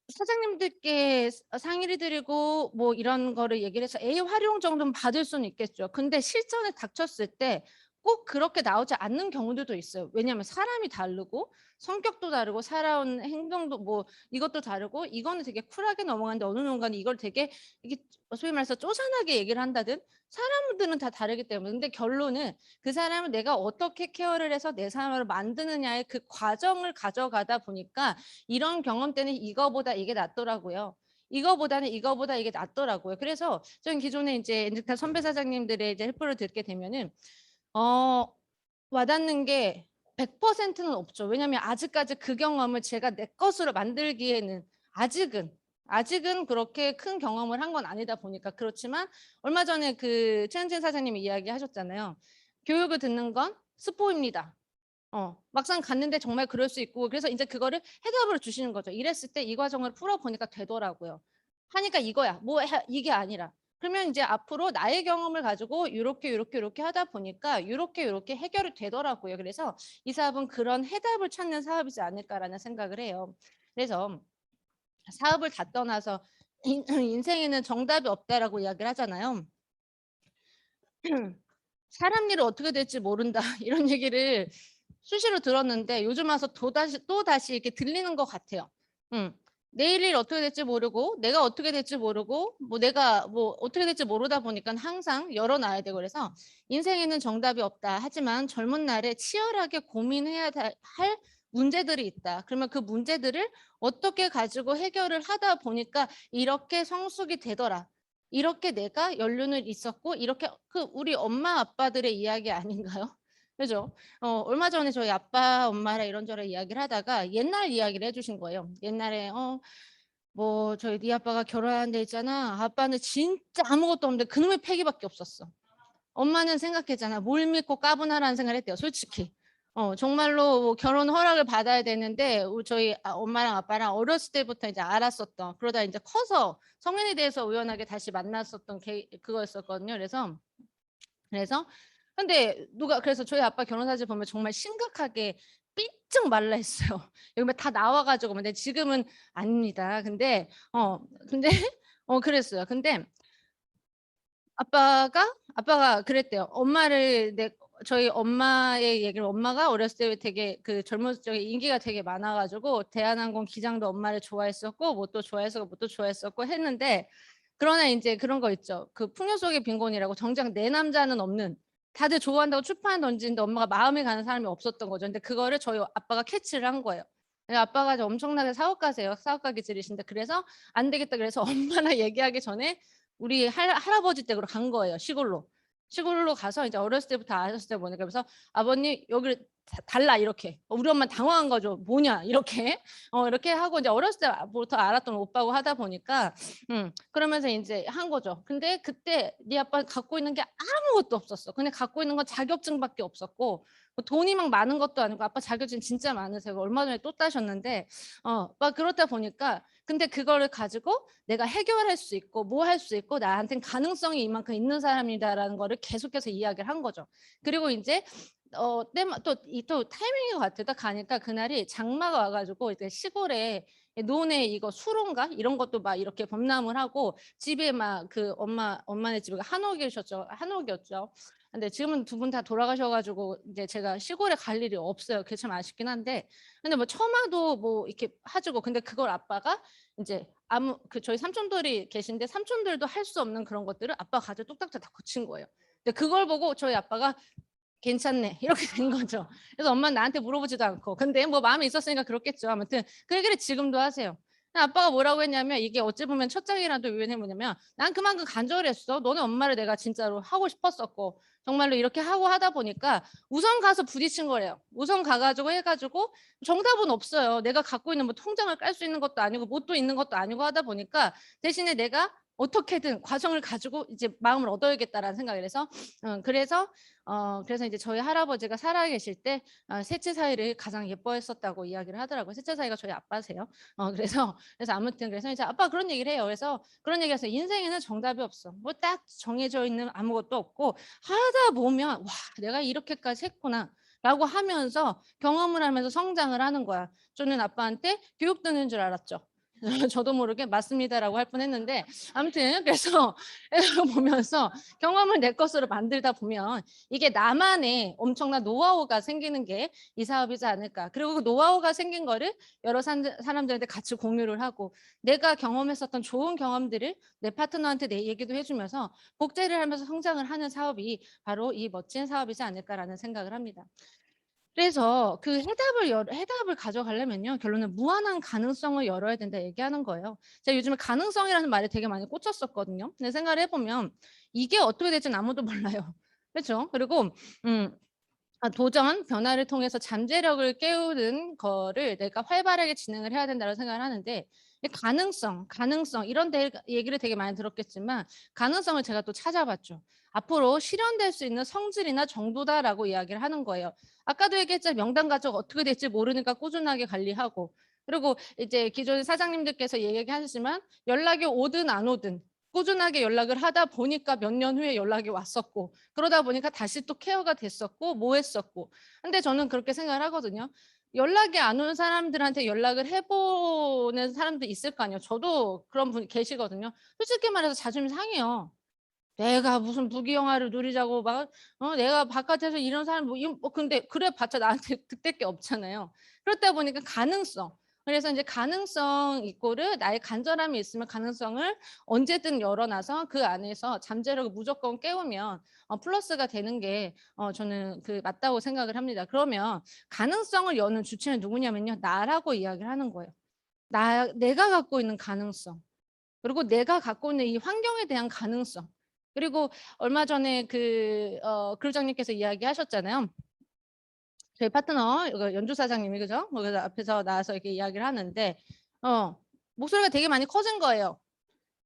사장님들께 상의를 드리고 뭐 이런 거를 얘기를 해서 A 활용 정도는 받을 수는 있겠죠. 근데 실전에 닥쳤을 때 꼭 그렇게 나오지 않는 경우들도 있어요. 왜냐하면 사람이 다르고 성격도 다르고 살아온 행동도 뭐 이것도 다르고 이거는 되게 쿨하게 넘어가는데 어느 순간에 이걸 되게 이게 소위 말해서 쪼잔하게 얘기를 한다든 사람들은 다 다르기 때문에 근데 결론은 그 사람을 내가 어떻게 케어를 해서 내 사람을 만드느냐의 그 과정을 가져가다 보니까 이런 경험 때는 이거보다 이게 낫더라고요. 이거보다는 이거보다 이게 낫더라고요. 그래서 저는 기존에 이제 엔지카 선배 사장님들의 이제 헬프를 듣게 되면은 와닿는 게 100%는 없죠. 왜냐하면 아직까지 그 경험을 제가 내 것으로 만들기에는 아직은 그렇게 큰 경험을 한 건 아니다 보니까 그렇지만 얼마 전에 그 최은진 사장님이 이야기하셨잖아요. 교육을 듣는 건 스포입니다. 막상 갔는데 정말 그럴 수 있고 그래서 이제 그거를 해답으로 주시는 거죠. 이랬을 때 이 과정을 풀어보니까 되더라고요. 하니까 이거야. 이게 아니라. 그러면 이제 앞으로 나의 경험을 가지고 요렇게 하다 보니까 요렇게 해결이 되더라고요. 그래서 이 사업은 그런 해답을 찾는 사업이지 않을까라는 생각을 해요. 그래서 사업을 다 떠나서 인생에는 정답이 없다라고 이야기를 하잖아요. 사람 일은 어떻게 될지 모른다 이런 얘기를 수시로 들었는데 요즘 와서 또다시 이렇게 들리는 것 같아요. 내일 일 어떻게 될지 모르고 내가 어떻게 될지 모르고 내가 어떻게 될지 모르다 보니까 항상 열어놔야 되고 그래서 인생에는 정답이 없다. 하지만 젊은 날에 치열하게 고민해야 할 문제들이 있다. 그러면 그 문제들을 어떻게 가지고 해결을 하다 보니까 이렇게 성숙이 되더라. 이렇게 내가 연륜을 있었고 이렇게 우리 엄마 아빠들의 이야기 아닌가요? 그죠? 얼마 전에 저희 아빠 엄마랑 이런저런 이야기를 하다가 옛날 이야기를 해주신 거예요. 옛날에 뭐 저희 네 아빠가 결혼한 데 있잖아. 아빠는 진짜 아무것도 없는데 그놈의 패기밖에 없었어. 엄마는 생각했잖아. 뭘 믿고 까부나라는 생각을 했대요. 솔직히. 정말로 뭐 결혼 허락을 받아야 되는데 저희 엄마랑 아빠랑 어렸을 때부터 이제 알았었던, 그러다 이제 커서 성인이 돼서 우연하게 다시 만났었던 그거였었거든요. 그래서 근데 그래서 저희 아빠 결혼 사진 보면 정말 심각하게 삐쩍 말라 했어요. 여기 다 나와 가지고. 근데 지금은 아닙니다. 근데 그랬어요. 근데 아빠가 그랬대요. 저희 엄마의 얘기를, 엄마가 어렸을 때 되게 그 젊었을 적에 인기가 되게 많아 가지고 대한항공 기장도 엄마를 좋아했었고 뭣도 좋아했었고 했는데, 그러나 인제 그런 거 있죠. 그 풍요 속의 빈곤이라고, 정작 내 남자는 없는, 다들 좋아한다고 추판 던지는데 엄마가 마음이 가는 사람이 없었던 거죠. 근데 그거를 저희 아빠가 캐치를 한 거예요. 아빠가 이제 엄청나게 사업가세요. 사업가 기질이신데, 그래서 안 되겠다 그래서 엄마랑 얘기하기 전에 우리 할아버지 댁으로 간 거예요. 시골로 가서 이제 어렸을 때부터 아셨을 때 보니까, 그래서 "아버님 여기를 달라." 이렇게. 우리 엄마 당황한 거죠. "뭐냐." 이렇게. 이렇게 하고 이제 어렸을 때부터 알았던 오빠고 하다 보니까 그러면서 인제 한 거죠. 근데 그때 "네 아빠는 갖고 있는 게 아무것도 없었어." 그냥 갖고 있는 건 자격증밖에 없었고, 뭐 돈이 막 많은 것도 아니고, 아빠 자격증 진짜 많으세요. 얼마 전에 또 따셨는데 막 그렇다 보니까, 근데 그거를 가지고 내가 해결할 수 있고 뭐 할 수 있고 나한텐 가능성이 이만큼 있는 사람이다라는 거를 계속해서 이야기를 한 거죠. 그리고 인제 때마 또 타이밍인 것 같아요. 딱 가니까 그날이 장마가 와 가지고 이제 시골에 논에 이거 수로인가 이런 것도 막 이렇게 범람을 하고, 집에 막 그 엄마네 집이 한옥이었죠. 근데 지금은 두 분 다 돌아가셔 가지고 이제 제가 시골에 갈 일이 없어요. 그게 참 아쉽긴 한데, 근데 뭐 처마도 뭐 이렇게 해 주고, 근데 그걸 아빠가 인제 저희 삼촌들이 계신데 삼촌들도 할 수 없는 그런 것들을 아빠가 가지고 뚝딱뚝딱 다 고친 거예요. 근데 그걸 보고 저희 아빠가 "괜찮네." 이렇게 된 거죠. 그래서 엄마는 나한테 물어보지도 않고, 근데 뭐 마음에 있었으니까 그렇겠죠. 아무튼 그 얘기를 지금도 하세요. 아빠가 뭐라고 했냐면, 이게 어찌 보면 첫 장이라도 유연해 뭐냐면, "난 그만큼 간절했어. 너네 엄마를 내가 진짜로 하고 싶었었고." 정말로 이렇게 하고 하다 보니까 우선 가서 부딪힌 거래요. 우선 가 가지고 해 가지고, 정답은 없어요. 내가 갖고 있는 뭐 통장을 깔 수 있는 것도 아니고 뭣도 있는 것도 아니고 하다 보니까, 대신에 내가 어떻게든 과정을 가지고 이제 마음을 얻어야겠다라는 생각을 해서, 그래서 이제 저희 할아버지가 살아 계실 때 셋째 사이를 가장 예뻐했었다고 이야기를 하더라고요. 셋째 사이가 저희 아빠세요. 그래서 아무튼 그래서 이제 아빠가 그런 얘기를 해요. 그래서 그런 얘기해서 "인생에는 정답이 없어. 뭐 딱 정해져 있는 아무것도 없고, 하다 보면 '와 내가 이렇게까지 했구나.'라고 하면서 경험을 하면서 성장을 하는 거야." 저는 아빠한테 교육 듣는 줄 알았죠. 저도 모르게 "맞습니다."라고 할 뻔했는데, 아무튼 그래서 보면서 경험을 내 것으로 만들다 보면 이게 나만의 엄청난 노하우가 생기는 게 이 사업이지 않을까. 그리고 그 노하우가 생긴 거를 여러 사람들한테 같이 공유를 하고, 내가 경험했었던 좋은 경험들을 내 파트너한테 내 얘기도 해 주면서 복제를 하면서 성장을 하는 사업이 바로 이 멋진 사업이지 않을까라는 생각을 합니다. 그래서 그 해답을 가져가려면요, 결론은 무한한 가능성을 열어야 된다 얘기하는 거예요. 제가 요즘에 가능성이라는 말에 되게 많이 꽂혔었거든요. 근데 생각을 해 보면 이게 어떻게 될지는 아무도 몰라요. 그렇죠? 그리고 음 도전, 변화를 통해서 잠재력을 깨우는 거를 내가 활발하게 진행을 해야 된다고 생각을 하는데, 이 가능성 이런 얘기를 되게 많이 들었겠지만, 가능성을 제가 또 찾아봤죠. 앞으로 실현될 수 있는 성질이나 정도다라고 이야기를 하는 거예요. 아까도 얘기했지만 명당 가족 어떻게 될지 모르니까 꾸준하게 관리하고, 그리고 이제 기존 사장님들께서 얘기하셨지만 연락이 오든 안 오든 꾸준하게 연락을 하다 보니까 몇 년 후에 연락이 왔었고, 그러다 보니까 다시 또 케어가 됐었고 뭐 했었고. 근데 저는 그렇게 생각을 하거든요. 연락이 안 오는 사람들한테 연락을 해 보는 사람도 있을 거 아니에요. 저도 그런 분이 계시거든요. 솔직히 말해서 자존심 상해요. 내가 무슨 부귀영화를 누리자고 막 내가 바깥에서 이런 사람 근데 그래 봤자 나한테 득될 게 없잖아요. 그렇다 보니까 가능성. 그래서 인제 가능성 이꼬르 나의 간절함이 있으면 가능성을 언제든 열어 놔서 그 안에서 잠재력을 무조건 깨우면 플러스가 되는 게 저는 맞다고 생각을 합니다. 그러면 가능성을 여는 주체는 누구냐면요, 나라고 이야기를 하는 거예요. 내가 갖고 있는 가능성. 그리고 내가 갖고 있는 이 환경에 대한 가능성. 그리고 얼마 전에 그루장님께서 이야기하셨잖아요. 저희 파트너 이거 연주 사장님이, 그죠? 그래서 앞에서 나와서 이렇게 이야기를 하는데 목소리가 되게 많이 커진 거예요.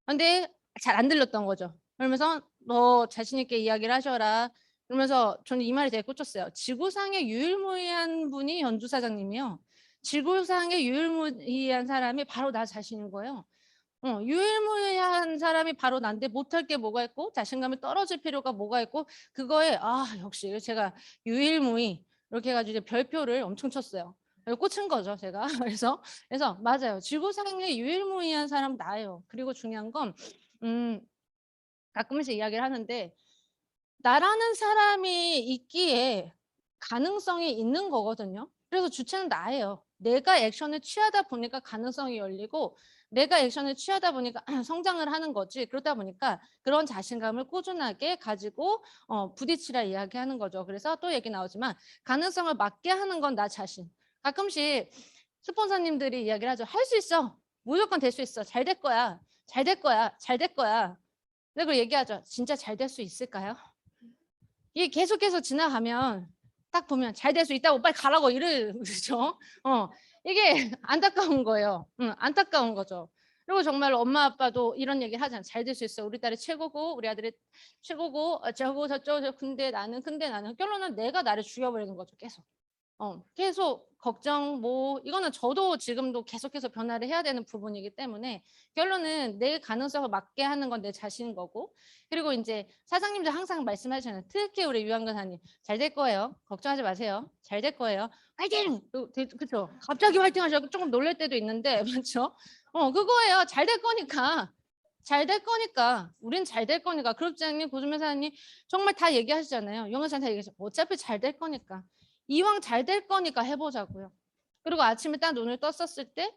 근데 잘 안 들렸던 거죠. 그러면서 너 자신 있게 이야기를 하셔라. 그러면서 저는 이 말이 되게 꽂혔어요. 지구상에 유일무이한 분이 연주 사장님이요. 지구상에 유일무이한 사람이 바로 나 자신인 거예요. 유일무이한 사람이 바로 난데 못할 게 뭐가 있고 자신감이 떨어질 필요가 뭐가 있고 그거에 역시 제가 유일무이 이렇게 해가지고 이제 별표를 엄청 쳤어요. 꽂힌 거죠 제가. 그래서 맞아요. 지구상에 유일무이한 사람 나예요. 그리고 중요한 건 가끔씩 이야기를 하는데 나라는 사람이 있기에 가능성이 있는 거거든요. 그래서 주체는 나예요. 내가 액션을 취하다 보니까 가능성이 열리고 내가 액션을 취하다 보니까 성장을 하는 거지. 그러다 보니까 그런 자신감을 꾸준하게 가지고 부딪히라 이야기하는 거죠. 그래서 또 얘기 나오지만 가능성을 맞게 하는 건 나 자신. 가끔씩 스폰서님들이 이야기를 하죠. 할 수 있어. 무조건 될 수 있어. 잘 될 거야. 잘 될 거야. 잘 될 거야. 근데 그걸 얘기하죠. 진짜 잘 될 수 있을까요? 이게 계속해서 지나가면 딱 보면 잘 될 수 있다고 빨리 가라고 이러죠. 이게 안타까운 거예요. 안타까운 거죠. 그리고 정말 엄마 아빠도 이런 얘기 하잖아요. 잘 될 수 있어. 우리 딸이 최고고 우리 아들이 최고고 저거 저쩌고 근데 나는 결론은 내가 나를 죽여버리는 거죠. 계속. 계속 걱정 이거는 저도 지금도 계속해서 변화를 해야 되는 부분이기 때문에 결론은 내 가능성을 맞게 하는 건 내 자신인 거고 그리고 이제 사장님들 항상 말씀하시잖아요. 특히 우리 유한 강사님 잘 될 거예요. 걱정하지 마세요. 잘 될 거예요. 화이팅! 그렇죠. 갑자기 화이팅 하셔서 조금 놀랄 때도 있는데 그렇죠. 그거예요. 잘 될 거니까. 잘 될 거니까. 우린 잘 될 거니까. 그룹장님, 고준매사님 정말 다 얘기하시잖아요. 영어사님 다 얘기하시죠. 어차피 잘 될 거니까. 이왕 잘 될 거니까 해보자고요. 그리고 아침에 딱 눈을 떴을 때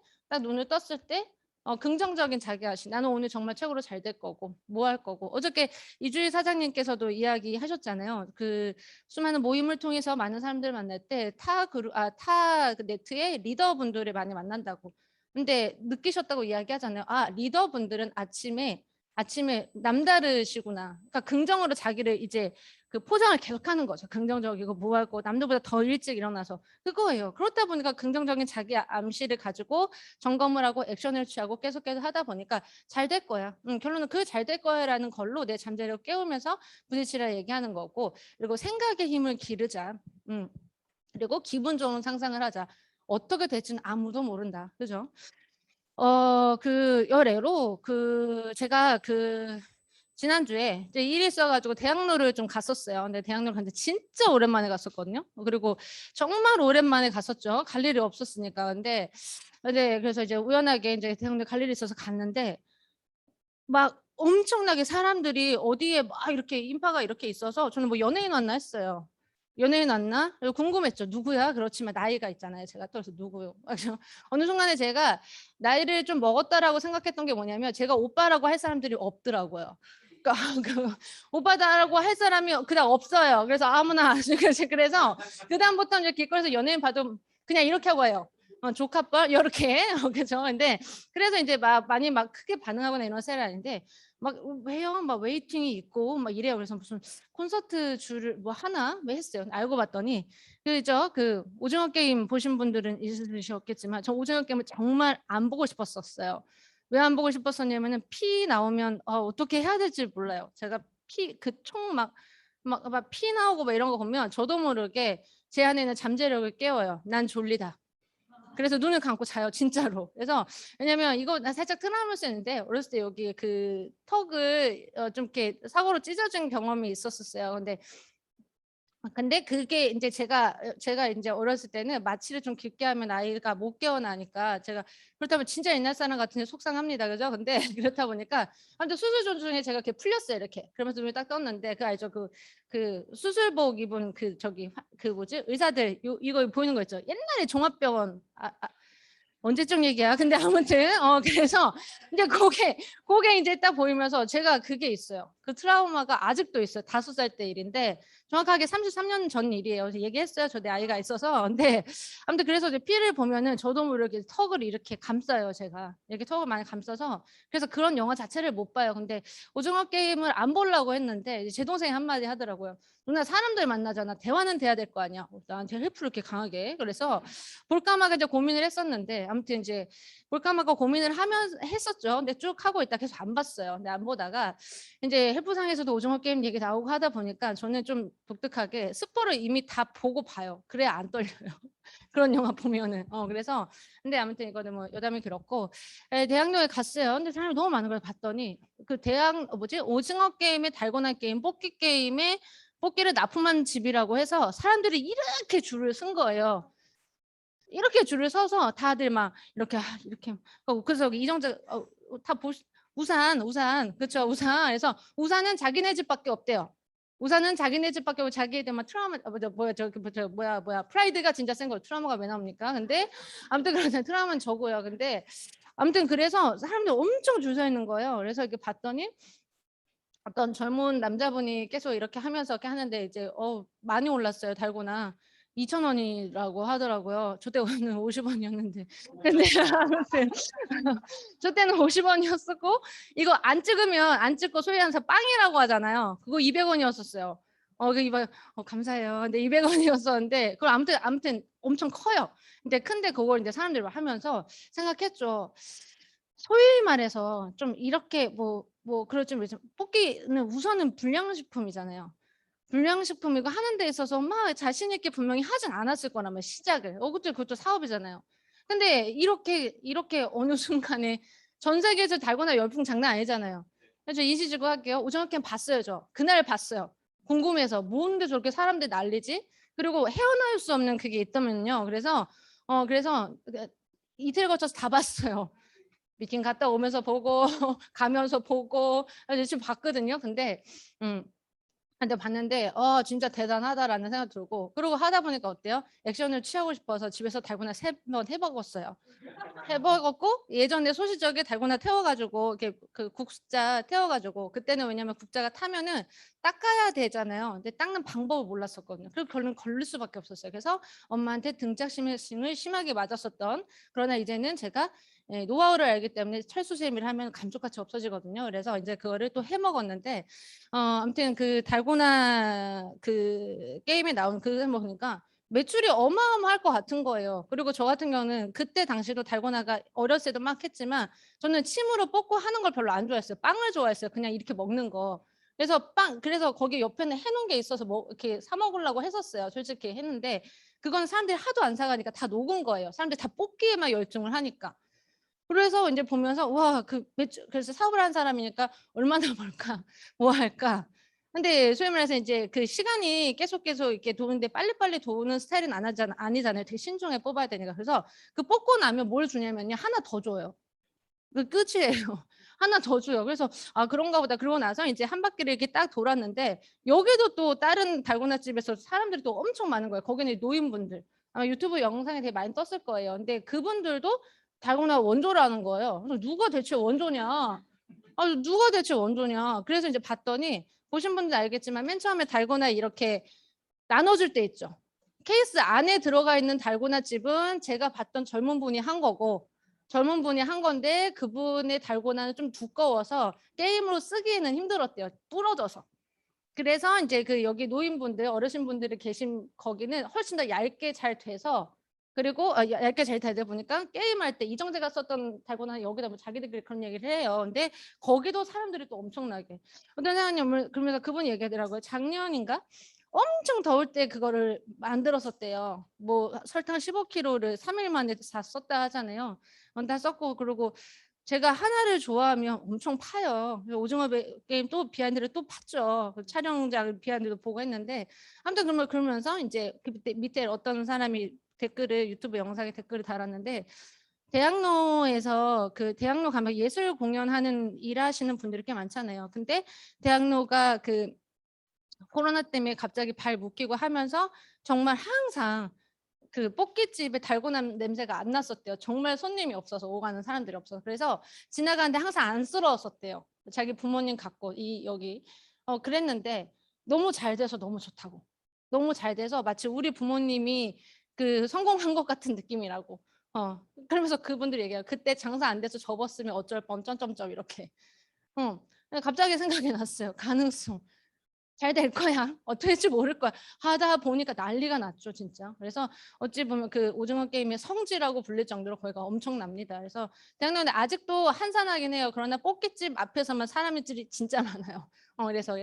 긍정적인 자기야신. 나는 오늘 정말 최고로 잘 될 거고 뭐 할 거고. 어저께 이주희 사장님께서도 이야기하셨잖아요. 그 수많은 모임을 통해서 많은 사람들을 만날 때 타 네트의 리더분들을 많이 만난다고. 근데 느끼셨다고 이야기하잖아요. 리더분들은 아침에 남다르시구나. 그러니까 긍정으로 자기를 이제 그 포장을 계속하는 거죠. 긍정적이고 뭐 할 거 남들보다 더 일찍 일어나서 그거예요. 그렇다 보니까 긍정적인 자기 암시를 가지고 점검을 하고 액션을 취하고 계속해서 하다 보니까 잘 될 거야. 결론은 그 잘 될 거야라는 걸로 내 잠재력을 깨우면서 부딪히라 얘기하는 거고 그리고 생각의 힘을 기르자. 그리고 기분 좋은 상상을 하자. 어떻게 될지는 아무도 모른다. 그죠? 그 열애로 제가 지난주에 이제 일이 있어가지고 대학로를 좀 갔었어요. 근데 대학로를 갔는데 진짜 오랜만에 갔었거든요. 그리고 정말 오랜만에 갔었죠. 갈 일이 없었으니까. 근데 그래서 이제 우연하게 이제 대학로 갈 일이 있어서 갔는데 막 엄청나게 사람들이 어디에 막 이렇게 인파가 이렇게 있어서 저는 뭐 연예인 왔나 했어요. 연예인 왔나? 궁금했죠. 누구야? 그렇지만 나이가 있잖아요. 제가 또 그래서 누구요? 어느 순간에 제가 나이를 좀 먹었다라고 생각했던 게 뭐냐면 제가 오빠라고 할 사람들이 없더라고요. 그러니까 오빠다라고 할 사람이 그냥 없어요. 그래서 아무나 그래서 그다음부터 이제 길거리에서 연예인 봐도 그냥 이렇게 하고 해요. 조카뻘 이렇게 그죠. 근데 그래서 이제 많이 크게 반응하거나 이런 스타일이 아닌데 막 왜요? 막 웨이팅이 있고 막 이래요. 그래서 무슨 콘서트 줄을 뭐 하나 왜 했어요. 알고 봤더니 그 오징어 게임 보신 분들은 있으셨겠지만 저 오징어 게임을 정말 안 보고 싶었었어요. 왜 안 보고 싶었었냐면은 피 나오면 어떻게 해야 될지 몰라요. 제가 그 총 막 피 나오고 막 이런 거 보면 저도 모르게 제 안에 있는 잠재력을 깨워요. 난 졸리다. 그래서 눈을 감고 자요 진짜로. 그래서 왜냐면 이거 나 살짝 트라우마스 있는데 어렸을 때 여기 그 턱을 좀 이렇게 사고로 찢어진 경험이 있었어요. 근데 그게 이제 제가 이제 어렸을 때는 마취를 좀 깊게 하면 아이가 못 깨어나니까 제가 그렇다면 진짜 옛날 사람 같은데 속상합니다. 그죠? 근데 그렇다 보니까 아무튼 수술 중에 제가 이렇게 풀렸어요. 이렇게. 그러면서 눈을 딱 떴는데 그 알죠? 그 수술복 입은 그 뭐지? 의사들 이거 보이는 거 있죠? 옛날에 종합병원 언제쯤 얘기야? 근데 아무튼 그래서 이제 그게 이제 딱 보이면서 제가 그게 있어요. 그 트라우마가 아직도 있어요. 5살 때 일인데 정확하게 33년 전 일이에요. 얘기했어요. 저 내 아이가 있어서. 근데 아무튼 그래서 이제 피를 보면은 저도 모르게 턱을 이렇게 감싸요. 제가 이렇게 턱을 많이 감싸서 그래서 그런 영화 자체를 못 봐요. 근데 오징어 게임을 안 보려고 했는데 이제 제 동생이 한마디 하더라고요. 누나 사람들 만나잖아. 대화는 돼야 될 거 아니야. 나한테 헬프를 이렇게 강하게. 그래서 볼까 말까 이제 고민을 했었는데 아무튼 이제 볼까 말까 고민을 하면서 했었죠. 근데 쭉 하고 있다 계속 안 봤어요. 근데 안 보다가 이제 헬프상에서도 오징어 게임 얘기 나오고 하다 보니까 저는 좀 독특하게 스포를 이미 다 보고 봐요. 그래야 안 떨려요. 그런 영화 보면은. 그래서 근데 아무튼 이거는 뭐 여담이 그렇고 대학로에 갔어요. 근데 사람이 너무 많은 걸 봤더니 그 뭐지 오징어 게임에 달고나 게임, 뽑기 게임에 뽑기를 납품한 집이라고 해서 사람들이 이렇게 줄을 쓴 거예요. 이렇게 줄을 서서 다들 막 이렇게 이렇게 그래서 이정재 다 우산 그렇죠 우산. 그래서 우산은 자기네 집밖에 없대요. 우산은 자기네 집밖에 없고 자기애들만 트라우마 뭐야 프라이드가 진짜 센 거예요. 트라우마가 왜 나옵니까? 근데 아무튼 그래서 트라우마는 저고요. 근데 아무튼 그래서 사람들 엄청 줄 서 있는 거예요. 그래서 이렇게 봤더니 어떤 젊은 남자분이 계속 이렇게 하면서 이렇게 하는데 이제 많이 올랐어요. 달고나 2,000원이라고 하더라고요. 저 때는 50원이었는데. 근데 아무튼 저 때는 50원이었었고 이거 안 찍으면 안 찍고 소리 하면서 빵이라고 하잖아요. 그거 200원이었었어요. 감사해요. 근데 200원이었었는데 그걸 아무튼 엄청 커요. 근데 그걸 이제 사람들이 하면서 생각했죠. 소위 말해서 좀 이렇게 그럴 좀 뽑기는 우선은 불량식품이잖아요. 불량식품이고 하는 데 있어서 막 자신 있게 분명히 하진 않았을 거라면 시작을. 그것도 사업이잖아요. 근데 이렇게 어느 순간에 전 세계에서 달고나 열풍 장난 아니잖아요. 그래서 인시지구 할게요. 오징어 게임 봤어요, 저. 그날 봤어요. 궁금해서 뭔데 저렇게 사람들 난리지? 그리고 헤어나올 수 없는 그게 있다면요. 그래서 이틀 거쳐서 다 봤어요. 미팅 갔다 오면서 보고 가면서 보고 지금 봤거든요. 근데 봤는데 진짜 대단하다라는 생각 들고 그리고 하다 보니까 어때요? 액션을 취하고 싶어서 집에서 달고나 3번 해먹었어요. 해먹었고 예전에 소시적에 달고나 태워가지고 이렇게 그 국자 태워가지고 그때는 왜냐면 국자가 타면은 닦아야 되잖아요. 근데 닦는 방법을 몰랐었거든요. 그래서 걸릴 수밖에 없었어요. 그래서 엄마한테 등짝심을 심하게 맞았었던 그러나 이제는 제가 노하우를 알기 때문에 철수세미를 하면 감쪽같이 없어지거든요. 그래서 이제 그거를 또 해먹었는데 아무튼 그 달고나 그 게임에 나온 그거 보니까 매출이 어마어마할 것 같은 거예요. 그리고 저 같은 경우는 그때 당시도 달고나가 어렸을 때도 막 했지만 저는 침으로 뽑고 하는 걸 별로 안 좋아했어요. 빵을 좋아했어요. 그냥 이렇게 먹는 거. 그래서 거기 옆에는 해놓은 게 있어서 이렇게 사 먹으려고 했었어요. 솔직히 했는데 그건 사람들이 하도 안 사가니까 다 녹은 거예요. 사람들이 다 뽑기에만 열중을 하니까. 그래서 이제 보면서 그래서 사업을 한 사람이니까 얼마나 벌까 뭐 할까. 근데 소위 말해서 이제 그 시간이 계속 이렇게 도는데 빨리빨리 도는 스타일은 아니잖아요. 되게 신중하게 뽑아야 되니까. 그래서 그 뽑고 나면 뭘 주냐면요. 하나 더 줘요. 그 끝이에요. 하나 더 줘요. 그래서 그런가 보다. 그러고 나서 이제 한 바퀴를 이렇게 딱 돌았는데 여기도 또 다른 달고나 집에서 사람들이 또 엄청 많은 거예요. 거기는 노인분들. 아마 유튜브 영상에 되게 많이 떴을 거예요. 근데 그분들도 달고나 원조라는 거예요. 그래서 누가 대체 원조냐? 누가 대체 원조냐? 그래서 이제 봤더니 보신 분들 알겠지만 맨 처음에 달고나 이렇게 나눠줄 때 있죠. 케이스 안에 들어가 있는 달고나 집은 제가 봤던 젊은 분이 한 거고 젊은 분이 한 건데 그분의 달고나는 좀 두꺼워서 게임으로 쓰기에는 힘들었대요. 부러져서. 그래서 이제 그 여기 노인분들 어르신분들이 계신 거기는 훨씬 더 얇게 잘 돼서 그리고 얇게 잘 되다 보니까 게임할 때 이정재가 썼던 달고나 여기다 뭐 자기들끼리 그런 얘기를 해요. 근데 거기도 사람들이 또 엄청나게 어떤 사장님을 그러면서 그분이 얘기하더라고요. 작년인가 엄청 더울 때 그거를 만들었었대요. 뭐 설탕 15kg를 3일 만에 다 썼다 하잖아요. 다 썼고 그리고 제가 하나를 좋아하면 엄청 파요. 오징어 게임 또 비하인드를 또 봤죠. 그 촬영장 비하인드도 보고 했는데 아무튼 그러면서 이제 그 밑에 어떤 사람이 유튜브 영상에 댓글을 달았는데 대학로에서 그 대학로 가면 예술 공연하는 일하시는 분들이 꽤 많잖아요. 근데 대학로가 그 코로나 때문에 갑자기 발 묶이고 하면서 정말 항상 그 뽑기집에 달고나 냄새가 안 났었대요. 정말 손님이 없어서 오가는 사람들이 없어서. 그래서 지나가는데 항상 안쓰러웠었대요. 자기 부모님 갖고 여기 그랬는데 너무 잘 돼서 너무 좋다고. 너무 잘 돼서 마치 우리 부모님이 그 성공한 것 같은 느낌이라고. 그러면서 그분들이 얘기해요. 그때 장사 안 돼서 접었으면 어쩔 뻔 점점점 이렇게. 갑자기 생각이 났어요. 가능성. 잘 될 거야. 어떻게 될지 모를 거야. 하다 보니까 난리가 났죠, 진짜. 그래서 어찌 보면 그 오징어 게임의 성지라고 불릴 정도로 거기가 엄청납니다. 그래서 대학로는 아직도 한산하긴 해요. 그러나 꽃깃집 앞에서만 사람들이 진짜 많아요. 그래서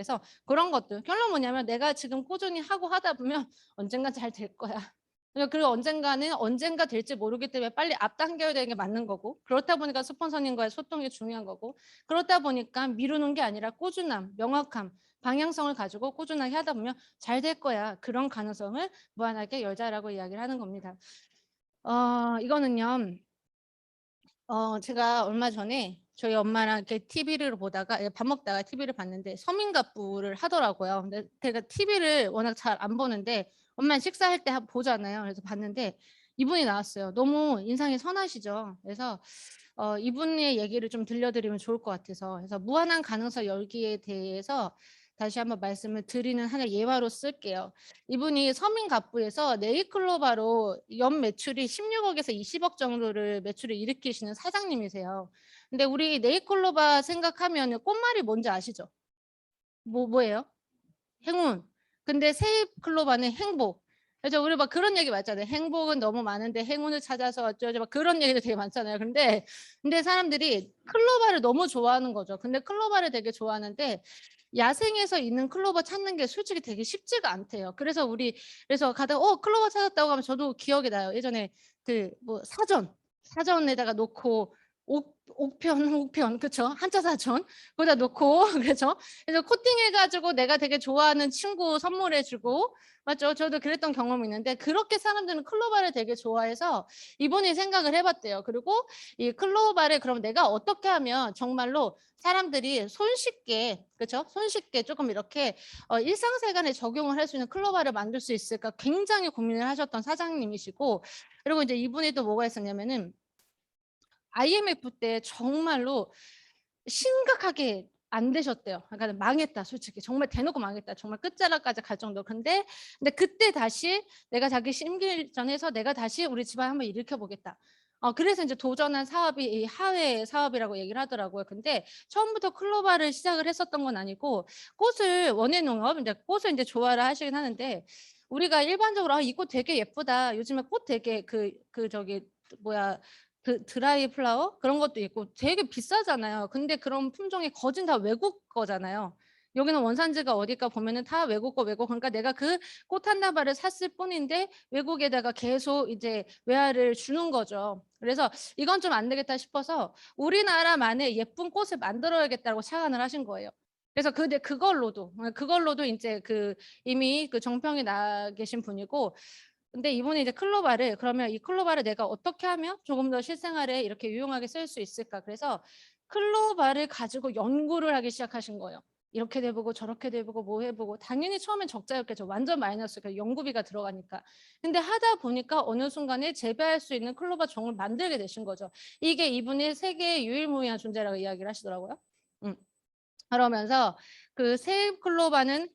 그런 것들. 결론 뭐냐면 내가 지금 꾸준히 하고 하다 보면 언젠가 잘 될 거야. 그리고 언젠가는 언젠가 될지 모르기 때문에 빨리 앞당겨야 되는 게 맞는 거고, 그렇다 보니까 스폰서님과의 소통이 중요한 거고, 그렇다 보니까 미루는 게 아니라 꾸준함, 명확함, 방향성을 가지고 꾸준하게 하다 보면 잘 될 거야. 그런 가능성을 무한하게 열자라고 이야기를 하는 겁니다. 이거는요. 제가 얼마 전에 저희 엄마랑 이렇게 TV를 보다가 밥 먹다가 TV를 봤는데 서민갑부를 하더라고요. 근데 제가 TV를 워낙 잘 안 보는데 엄마 식사할 때 보잖아요. 그래서 봤는데 이분이 나왔어요. 너무 인상이 선하시죠. 그래서 이분의 얘기를 좀 들려드리면 좋을 것 같아서, 그래서 무한한 가능성 열기에 대해서 다시 한번 말씀을 드리는 하나의 예화로 쓸게요. 이분이 서민갑부에서 네이클로바로 연 매출이 16억에서 20억 정도를 매출을 일으키시는 사장님이세요. 근데 우리 네이클로바 생각하면 꽃말이 뭔지 아시죠? 뭐예요? 행운. 근데 세입클로바는 행복. 그래서 우리 막 그런 얘기 많잖아요. 행복은 너무 많은데 행운을 찾아서 어쩌죠. 막 그런 얘기도 되게 많잖아요. 근데 사람들이 클로바를 너무 좋아하는 거죠. 근데 클로바를 되게 좋아하는데 야생에서 있는 클로버 찾는 게 솔직히 되게 쉽지가 않대요. 그래서 가다가 클로버 찾았다고 하면 저도 기억이 나요. 예전에 그 뭐 사전에다가 놓고 옥편 그쵸? 한자 사전 거기다 놓고 그렇죠? 그래서 코팅해가지고 내가 되게 좋아하는 친구 선물해주고, 맞죠? 저도 그랬던 경험이 있는데 그렇게 사람들은 클로바를 되게 좋아해서 이분이 생각을 해봤대요. 그리고 이 클로바를 그럼 내가 어떻게 하면 정말로 사람들이 손쉽게, 그렇죠? 손쉽게 조금 이렇게 일상생활에 적용을 할 수 있는 클로바를 만들 수 있을까 굉장히 고민을 하셨던 사장님이시고, 그리고 이제 이분이 또 뭐가 있었냐면은 IMF 때 정말로 심각하게 안 되셨대요. 그러니까 망했다, 솔직히. 정말 대놓고 망했다. 정말 끝자락까지 갈 정도. 근데 그때 다시 내가 자기 심기전해서 내가 다시 우리 집안 한번 일으켜 보겠다. 그래서 이제 도전한 사업이 이 하회 사업이라고 얘기를 하더라고요. 근데 처음부터 클로바를 시작을 했었던 건 아니고 꽃을 원예 농업, 이제 꽃을 이제 좋아를 하시긴 하는데 우리가 일반적으로 이 꽃 되게 예쁘다. 요즘에 꽃 되게 저기 뭐야 드라이 플라워 그런 것도 있고 되게 비싸잖아요. 근데 그런 품종이 거진 다 외국 거잖아요. 여기는 원산지가 어디가 보면은 다 외국 외국. 그러니까 내가 그 꽃 한 다발을 샀을 뿐인데 외국에다가 계속 이제 외화를 주는 거죠. 그래서 이건 좀 안 되겠다 싶어서 우리나라만의 예쁜 꽃을 만들어야겠다고 착안을 하신 거예요. 그래서 그걸로도 이제 이미 정평이 나 계신 분이고, 근데 이분이 이제 클로바를, 그러면 이 클로바를 내가 어떻게 하면 조금 더 실생활에 이렇게 유용하게 쓸 수 있을까? 그래서 클로바를 가지고 연구를 하기 시작하신 거예요. 이렇게 해보고 저렇게 해보고 뭐 해보고, 당연히 처음엔 적자였겠죠. 완전 마이너스니까 연구비가 들어가니까. 근데 하다 보니까 어느 순간에 재배할 수 있는 클로바 종을 만들게 되신 거죠. 이게 이분이 세계 유일무이한 존재라고 이야기를 하시더라고요. 그러면서 그 세입 클로바는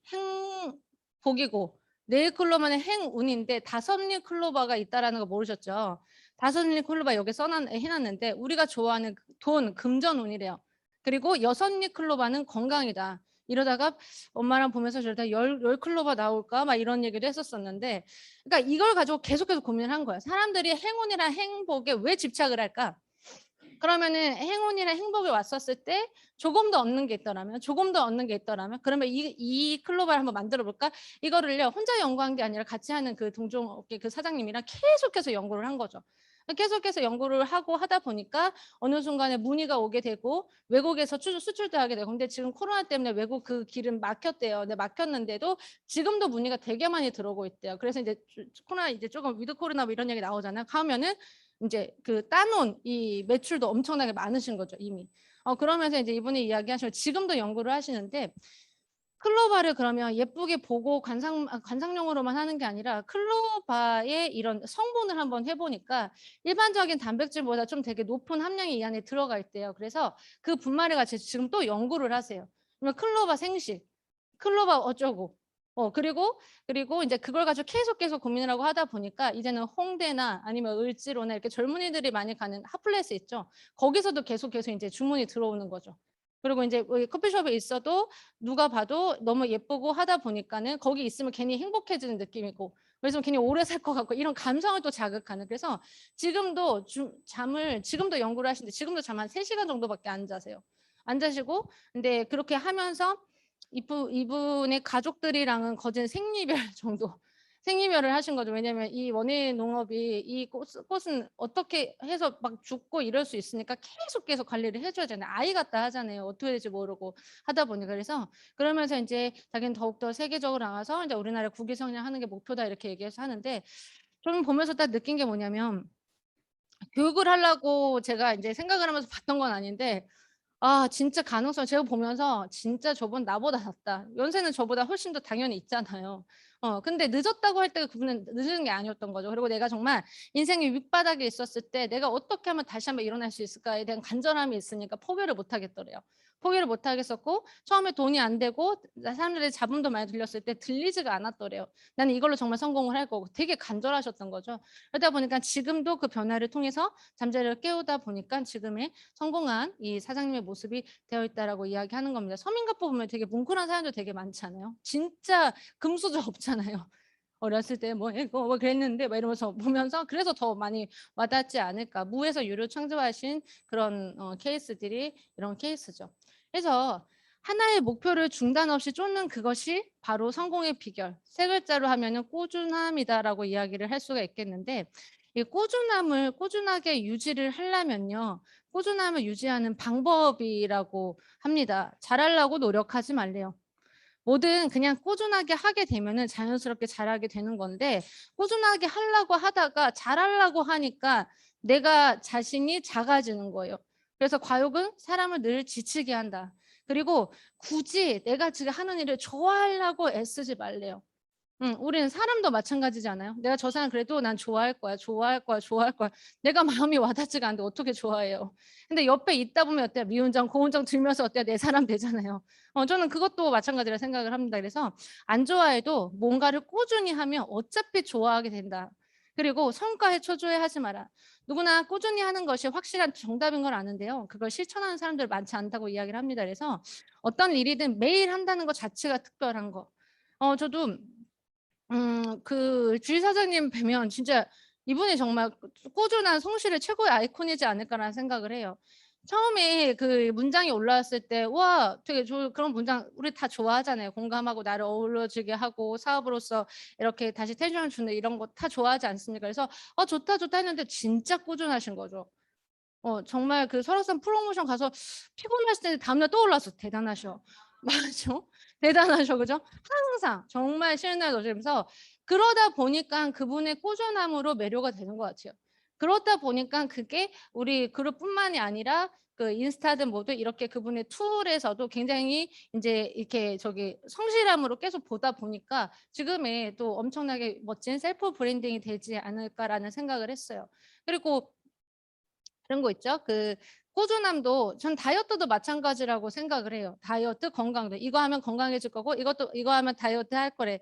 행복이고 네일 클로바는 행운인데 다섯잎 클로바가 있다라는 거 모르셨죠? 다섯잎 클로바 여기 해놨는데 우리가 좋아하는 돈, 금전운이래요. 그리고 여섯잎 클로바는 건강이다. 이러다가 엄마랑 보면서 저러다 열 클로바 나올까 막 이런 얘기도 했었었는데, 그러니까 이걸 가지고 계속해서 고민을 한 거예요. 사람들이 행운이랑 행복에 왜 집착을 할까? 그러면은 행운이나 행복이 왔었을 때 조금 더 얻는 게 있더라면 그러면 이 클로바를 한번 만들어 볼까? 이거를요 혼자 연구한 게 아니라 같이 하는 그 동종업계 그 사장님이랑 계속해서 연구를 한 거죠. 계속해서 연구를 하고 하다 보니까 어느 순간에 문의가 오게 되고 외국에서 수출도 하게 되고, 근데 지금 코로나 때문에 외국 그 길은 막혔대요. 근데 막혔는데도 지금도 문의가 되게 많이 들어오고 있대요. 그래서 이제 코로나 이제 조금 위드 코로나 뭐 이런 얘기 나오잖아요. 가면은 이제 따놓은 이 매출도 엄청나게 많으신 거죠, 이미. 그러면서 이제 이분이 이야기하시면 지금도 연구를 하시는데, 클로바를 그러면 예쁘게 보고 관상용으로만 하는 게 아니라 클로바의 이런 성분을 한번 해보니까 일반적인 단백질보다 좀 되게 높은 함량이 이 안에 들어가 있대요. 그래서 그 분말을 같이 지금 또 연구를 하세요. 그러면 클로바 생식, 클로바 어쩌고. 그리고 이제 그걸 가지고 계속 고민을 하고 하다 보니까 이제는 홍대나 아니면 을지로나 이렇게 젊은이들이 많이 가는 핫플레이스 있죠. 거기서도 계속 이제 주문이 들어오는 거죠. 그리고 이제 커피숍에 있어도 누가 봐도 너무 예쁘고 하다 보니까는 거기 있으면 괜히 행복해지는 느낌이고, 그래서 괜히 오래 살 것 같고, 이런 감성을 또 자극하는. 그래서 지금도 잠을 지금도 연구를 하시는데 지금도 잠 한 3시간 정도밖에 안 자세요. 안 자시고, 근데 그렇게 하면서 이분의 가족들이랑은 거진 생리별 정도 생리별을 하신 거죠. 왜냐하면 이 원예인 농업이 이 꽃은 어떻게 해서 막 죽고 이럴 수 있으니까 계속 관리를 해줘야 되잖아요. 아이 같다 하잖아요. 어떻게 될지 모르고 하다 보니까. 그래서 그러면서 이제 자기는 더욱더 세계적으로 나가서 이제 우리나라 국위성장하는 게 목표다 이렇게 얘기해서 하는데, 저는 보면서 딱 느낀 게 뭐냐면, 교육을 하려고 제가 이제 생각을 하면서 봤던 건 아닌데, 진짜 가능성 제가 보면서 진짜 저분 나보다 낫다. 연세는 저보다 훨씬 더 당연히 있잖아요. 근데 늦었다고 할 때가 그분은 늦은 게 아니었던 거죠. 그리고 내가 정말 인생의 윗바닥에 있었을 때 내가 어떻게 하면 다시 한번 일어날 수 있을까에 대한 간절함이 있으니까 포기를 못 하겠더래요. 포기를 못 하겠었고, 처음에 돈이 안 되고 사람들의 자본도 많이 들렸을 때 들리지가 않았더래요. 나는 이걸로 정말 성공을 할 거고, 되게 간절하셨던 거죠. 그러다 보니까 지금도 그 변화를 통해서 잠자리를 깨우다 보니까 지금의 성공한 이 사장님의 모습이 되어 있다라고 이야기하는 겁니다. 서민갑부 보면 되게 뭉클한 사연도 되게 많잖아요. 진짜 금수저 없잖아요. 어렸을 때 뭐 이거 뭐 그랬는데 막 이러면서 보면서, 그래서 더 많이 와닿지 않을까. 무에서 유를 창조하신 그런 케이스들이 이런 케이스죠. 그래서 하나의 목표를 중단 없이 쫓는 그것이 바로 성공의 비결. 3글자로 하면은 꾸준함이다라고 이야기를 할 수가 있겠는데, 이 꾸준함을 꾸준하게 유지를 하려면요, 꾸준함을 유지하는 방법이라고 합니다. 잘하려고 노력하지 말래요. 뭐든 그냥 꾸준하게 하게 되면은 자연스럽게 잘하게 되는 건데, 꾸준하게 하려고 하다가 잘하려고 하니까 내가 자신이 작아지는 거예요. 그래서 과욕은 사람을 늘 지치게 한다. 그리고 굳이 내가 지금 하는 일을 좋아하려고 애쓰지 말래요. 우리는 사람도 마찬가지잖아요. 내가 저 사람 그래도 난 좋아할 거야. 내가 마음이 와닿지가 않는데 어떻게 좋아해요. 근데 옆에 있다 보면 어때요? 미운정, 고운정 들면서 어때요? 내 사람 되잖아요. 저는 그것도 마찬가지라 생각을 합니다. 그래서 안 좋아해도 뭔가를 꾸준히 하면 어차피 좋아하게 된다. 그리고 성과에 초조해하지 마라. 누구나 꾸준히 하는 것이 확실한 정답인 걸 아는데요, 그걸 실천하는 사람들 많지 않다고 이야기를 합니다. 그래서 어떤 일이든 매일 한다는 것 자체가 특별한 거. 저도 그 주일 사장님 뵈면 진짜 이분이 정말 꾸준한 성실의 최고의 아이콘이지 않을까라는 생각을 해요. 처음에 그 문장이 올라왔을 때, 와, 되게 그런 문장 우리 다 좋아하잖아요. 공감하고 나를 어우러지게 하고 사업으로서 이렇게 다시 텐션을 주는 이런 거 다 좋아하지 않습니까? 그래서 좋다 했는데 진짜 꾸준하신 거죠. 정말 그 설악산 프로모션 가서 피곤했을 때 다음날 또 올랐어. 대단하셔. 맞아. 대단하셔. 그죠? 항상 정말 쉬는 날 노시면서, 그러다 보니까 그분의 꾸준함으로 매료가 되는 것 같아요. 그러다 보니까 그게 우리 그룹뿐만이 아니라 그 인스타든 뭐든 이렇게 그분의 툴에서도 굉장히 이제 이렇게 성실함으로 계속 보다 보니까 지금의 또 엄청나게 멋진 셀프 브랜딩이 되지 않을까라는 생각을 했어요. 그리고 그런 거 있죠. 그 꾸준함도 전 다이어트도 마찬가지라고 생각을 해요. 다이어트, 건강도. 이거 하면 건강해질 거고 이거 하면 다이어트 할 거래.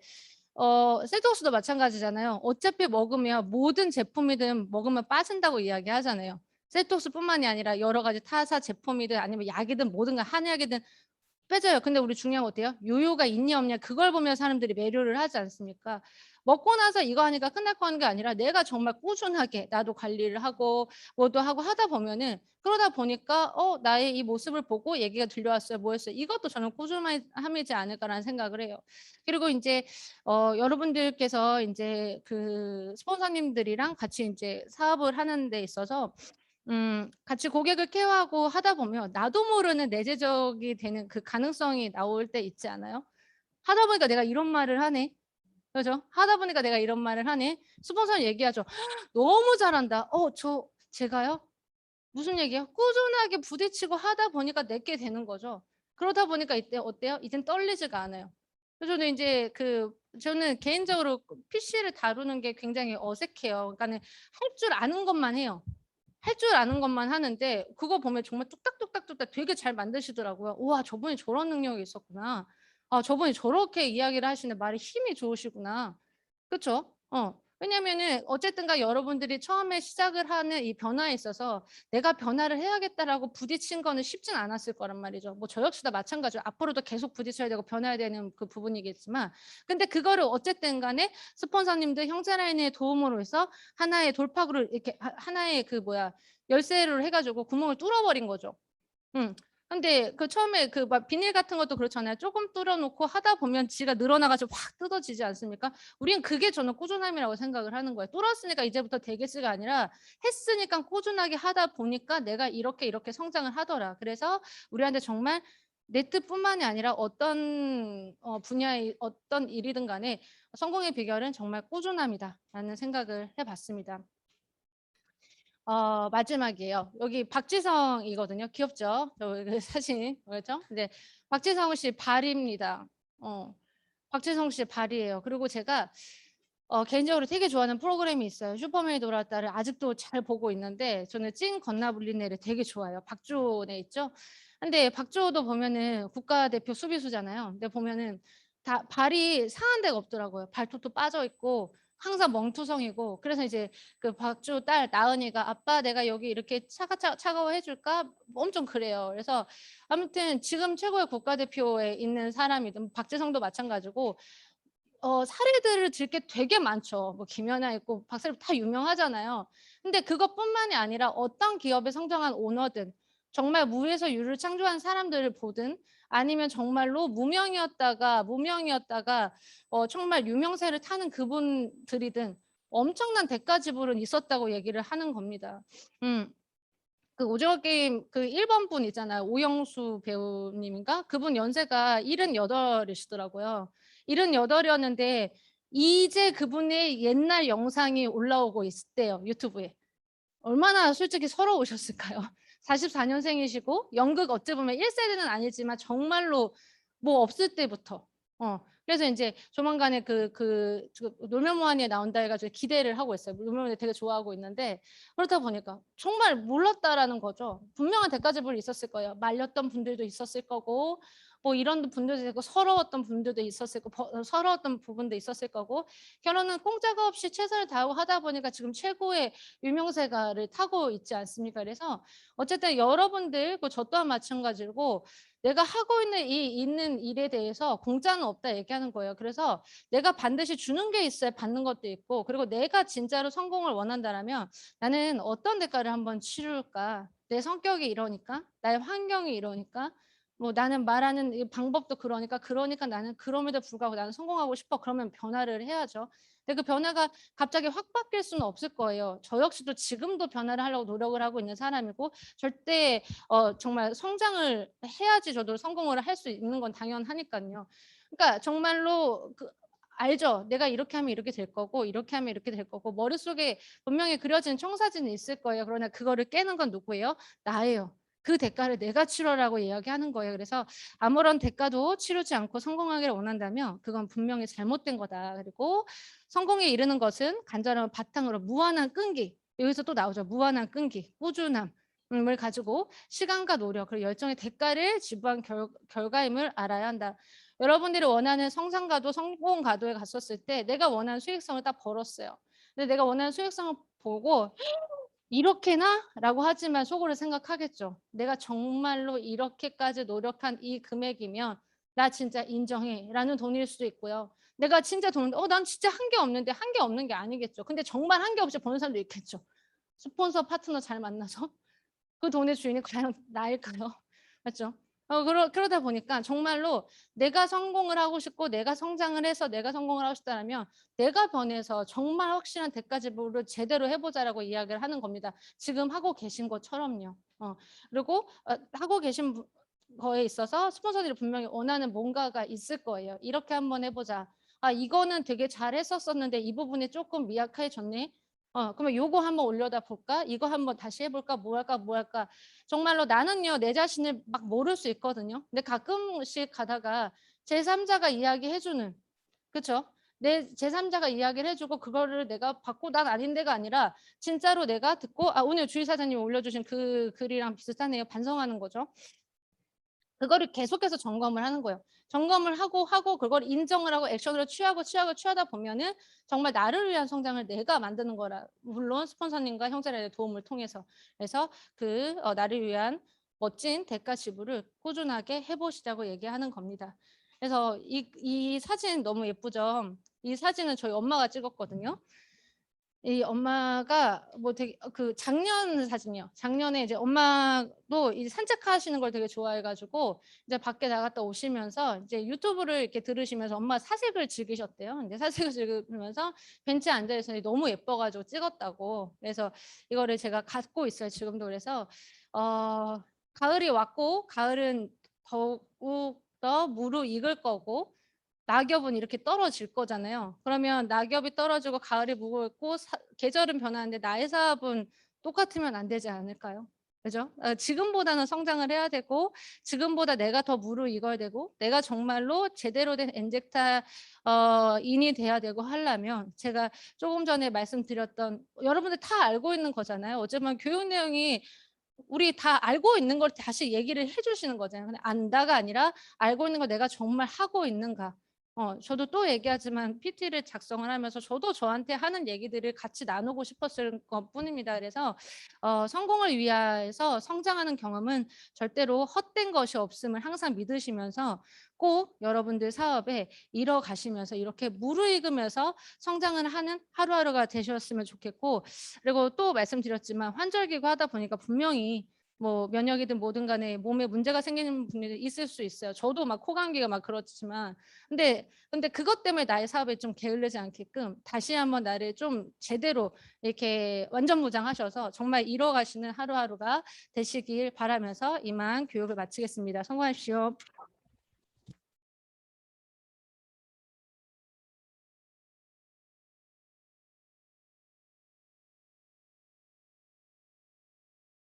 셀토스도 마찬가지잖아요. 어차피 먹으면 모든 제품이든 먹으면 빠진다고 이야기하잖아요. 셀토스뿐만이 아니라 여러 가지 타사 제품이든 아니면 약이든 뭐든 한약이든 빼져요. 근데 우리 중요한 거 어때요? 요요가 있냐 없냐 그걸 보면 사람들이 매료를 하지 않습니까? 먹고 나서 이거 하니까 끝날 거 하는 게 아니라 내가 정말 꾸준하게 나도 관리를 하고 뭐도 하고 하다 보면은, 그러다 보니까 나의 이 모습을 보고 얘기가 들려왔어요. 뭐였어요? 이것도 저는 꾸준함이지 않을까라는 생각을 해요. 그리고 이제 여러분들께서 이제 그 스폰서님들이랑 같이 이제 사업을 하는 데 있어서 같이 고객을 케어하고 하다 보면 나도 모르는 내재적이 되는 그 가능성이 나올 때 있지 않아요? 하다 보니까 내가 이런 말을 하네. 그죠? 하다 보니까 내가 이런 말을 하네. 스폰서는 얘기하죠. 너무 잘한다. 제가요? 무슨 얘기요? 꾸준하게 부딪히고 하다 보니까 내게 되는 거죠. 그러다 보니까 이때 어때요? 이젠 떨리지가 않아요. 그래서 저는 개인적으로 PC를 다루는 게 굉장히 어색해요. 그러니까는 할 줄 아는 것만 해요. 할 줄 아는 것만 하는데 그거 보면 정말 뚝딱뚝딱 되게 잘 만드시더라고요. 우와, 저분이 저런 능력이 있었구나. 아, 저분이 저렇게 이야기를 하시는데 말이 힘이 좋으시구나. 그쵸? 왜냐면은 어쨌든가 여러분들이 처음에 시작을 하는 이 변화에 있어서 '내가 변화를 해야겠다.'라고 부딪힌 거는 쉽진 않았을 거란 말이죠. 뭐 저 역시도 마찬가지로 앞으로도 계속 부딪혀야 되고 변해야 되는 그 부분이겠지만, 근데 그거를 어쨌든 간에 스폰서님들 형제라인의 도움으로 해서 하나의 돌파구를 이렇게 하나의 그 뭐야 열쇠를 해 가지고 구멍을 뚫어 버린 거죠. 음. 근데 그 처음에 그 막 비닐 같은 것도 그렇잖아요. 조금 뚫어 놓고 하다 보면 지가 늘어나 가지고 확 뜯어지지 않습니까? 우린 그게 저는 꾸준함이라고 생각을 하는 거예요. 뚫었으니까 이제부터 되겠지가 아니라 했으니까 꾸준하게 하다 보니까 내가 이렇게 이렇게 성장을 하더라. 그래서 우리한테 정말 내 뜻뿐만이 아니라 어떤 분야의 어떤 일이든 간에 성공의 비결은 정말 꾸준함이다라는 생각을 해 봤습니다. 마지막이에요. 여기 박지성이거든요. 귀엽죠? 저 그 사진 뭐였죠? 네. 박지성 씨 발입니다. 어. 박지성 씨 발이에요. 그리고 제가 개인적으로 되게 좋아하는 프로그램이 있어요. 슈퍼맨이 돌아왔다를 아직도 잘 보고 있는데, 저는 찐 건나블린네를 되게 좋아해요. 박주네 있죠? 근데 박주호도 보면은 국가대표 수비수잖아요. 근데 보면은 다 발이 상한 데가 없더라고요. 발톱도 빠져 있고 항상 멍투성이고. 그래서 이제 그 박주호 딸 나은이가 "아빠 내가 여기 이렇게 차가워해 줄까?" 엄청 그래요. 그래서 아무튼 지금 최고의 국가대표에 있는 사람이든 박지성도 마찬가지고 사례들을 들 게 되게 많죠. 뭐 김연아 있고 박사님 다 유명하잖아요. 근데 그것뿐만이 아니라 어떤 기업에 성장한 오너든 정말 무에서 유를 창조한 사람들을 보든 아니면 정말로 무명이었다가 정말 유명세를 타는 그분들이든 엄청난 대가 지불은 있었다고 얘기를 하는 겁니다. 음. 그 오징어 게임 그 1번 분 있잖아요. 오영수 배우님인가? 그분 연세가 78 이시더라고요. 78 이었는데 이제 그분의 옛날 영상이 올라오고 있대요, 유튜브에. 얼마나 솔직히 서러우셨을까요? 44 년생이시고 연극 어찌 보면 1 세대는 아니지만 정말로 뭐 없을 때부터 그래서 인제 조만간에 놀면 뭐하니에 나온다 해 가지고 기대를 하고 있어요. 놀면 뭐하니 되게 좋아하고 있는데, 그렇다 보니까 정말 몰랐다라는 거죠. 분명한 대가 지불이 있었을 거예요. 말렸던 분들도 있었을 거고 뭐 이런 분들도 있고 서러웠던 분들도 있었을 거고 서러웠던 부분도 있었을 거고, 결혼은 공짜가 없이 최선을 다하고 하다 보니까 지금 최고의 유명세가를 타고 있지 않습니까? 그래서 어쨌든 여러분들 저 또한 마찬가지고 내가 하고 있는 일에 대해서 공짜는 없다 얘기하는 거예요. 그래서 내가 반드시 주는 게 있어야 받는 것도 있고, 그리고 내가 진짜로 성공을 원한다라면 나는 어떤 대가를 한번 치룰까? 내 성격이 이러니까, 나의 환경이 이러니까, 뭐 나는 말하는 이 방법도 그러니까 나는 그럼에도 불구하고 나는 성공하고 싶어. 그러면 변화를 해야죠. 근데 그 변화가 갑자기 확 바뀔 수는 없을 거예요. 저 역시도 지금도 변화를 하려고 노력을 하고 있는 사람이고, 절대 정말 성장을 해야지 저도 성공을 할 수 있는 건 당연하니깐요. 그러니까 정말로 알죠. 내가 이렇게 하면 이렇게 될 거고 이렇게 하면 이렇게 될 거고 머릿속에 분명히 그려진 청사진이 있을 거예요. 그러나 그거를 깨는 건 누구예요? 나예요. 그 대가를 내가 치러라고 이야기하는 거예요. 그래서 아무런 대가도 치르지 않고 성공하기를 원한다면 그건 분명히 잘못된 거다. 그리고 성공에 이르는 것은 간절함을 바탕으로 무한한 끈기, 여기서 또 나오죠. 무한한 끈기, 꾸준함 을 가지고 시간과 노력 그리고 열정의 대가를 지불한 결과임을 알아야 한다. 여러분들이 원하는 성장가도 성공 가도에 갔었을 때 내가 원하는 수익성을 딱 벌었어요. 근데 내가 원하는 수익성을 보고 '이렇게나?' 라고 하지만 속으로 생각하겠죠. '내가 정말로 이렇게까지 노력한 이 금액이면 나 진짜 인정해.' 라는 돈일 수도 있고요. 내가 진짜 돈 난 진짜 한 게 없는데, 한 게 없는 게 아니겠죠. 근데 정말 한 게 없이 버는 사람도 있겠죠. 스폰서 파트너 잘 만나서. 그 돈의 주인이 과연 나일까요? 맞죠? 그러다 보니까 정말로 내가 성공을 하고 싶고 내가 성장을 해서 내가 성공을 하고 싶다면 내가 변해서 정말 확실한 대가 지불을 제대로 해 보자라고 이야기를 하는 겁니다. 지금 하고 계신 것처럼요. 그리고 하고 계신 거에 있어서 스폰서들이 분명히 원하는 뭔가가 있을 거예요. "이렇게 한번 해 보자. 아 이거는 되게 잘했었었는데 이 부분이 조금 미약해졌네. 그러면 요거 한번 올려다 볼까? 이거 한번 다시 해 볼까? 뭐 할까? 뭐 할까?" 정말로 나는요 내 자신을 막 모를 수 있거든요. 근데 가끔씩 가다가 제3자가 이야기해 주는, 그쵸? 내 제3자가 이야기를 해 주고 그거를 내가 받고 난 아닌데가 아니라 진짜로 내가 듣고 오늘 주희 사장님이 올려주신 그 글이랑 비슷하네요. 반성하는 거죠. 그거를 계속해서 점검을 하는 거예요. 점검을 하고 그걸 인정을 하고 액션으로 취하다 보면은 정말 나를 위한 성장을 내가 만드는 거라. 물론 스폰서님과 형제들의 도움을 통해서. 그래서 나를 위한 멋진 대가 지불을 꾸준하게 해 보시자고 얘기하는 겁니다. 그래서 이 사진 너무 예쁘죠? 이 사진은 저희 엄마가 찍었거든요. 이 엄마가 뭐 되게 작년 사진이요. 작년에 이제 엄마도 이 산책하시는 걸 되게 좋아해 가지고 이제 밖에 나갔다 오시면서 이제 유튜브를 이렇게 들으시면서 엄마 사색을 즐기셨대요. 근데 사색을 즐기면서 벤치에 앉아 있었는데 너무 예뻐 가지고 찍었다고. 그래서 이거를 제가 갖고 있어요, 지금도. 그래서 어 가을이 왔고 가을은 더욱 더 무르익을 거고 낙엽은 이렇게 떨어질 거잖아요. 그러면 낙엽이 떨어지고 가을이 무르익고 계절은 변하는데 나의 사업은 똑같으면 안 되지 않을까요? 그죠? 지금보다는 성장을 해야 되고 지금보다 내가 더 무르익어야 되고 내가 정말로 제대로 된 엔젝타 인이 돼야 되고 하려면 제가 조금 전에 말씀드렸던 여러분들 다 알고 있는 거잖아요. 어쩌면 교육 내용이 우리 다 알고 있는 걸 다시 얘기를 해 주시는 거잖아요. 근데 안다가 아니라 알고 있는 걸 내가 정말 하고 있는가. 저도 또 얘기하지만 PT를 작성을 하면서 저도 저한테 하는 얘기들을 같이 나누고 싶었을 것뿐입니다. 그래서 성공을 위해서 성장하는 경험은 절대로 헛된 것이 없음을 항상 믿으시면서 꼭 여러분들 사업에 이뤄가시면서 이렇게 무르익으면서 성장을 하는 하루하루가 되셨으면 좋겠고, 그리고 또 말씀드렸지만 환절기고 하다 보니까 분명히 뭐 면역이든 뭐든 간에 몸에 문제가 생기는 분들이 있을 수 있어요. 저도 막 코감기가 막 그렇지만 근데 그것 때문에 나의 사업에 좀 게을르지 않게끔 다시 한번 나를 좀 제대로 이렇게 완전 무장하셔서 정말 이뤄가시는 하루하루가 되시길 바라면서 이만 교육을 마치겠습니다. 성공하십시오.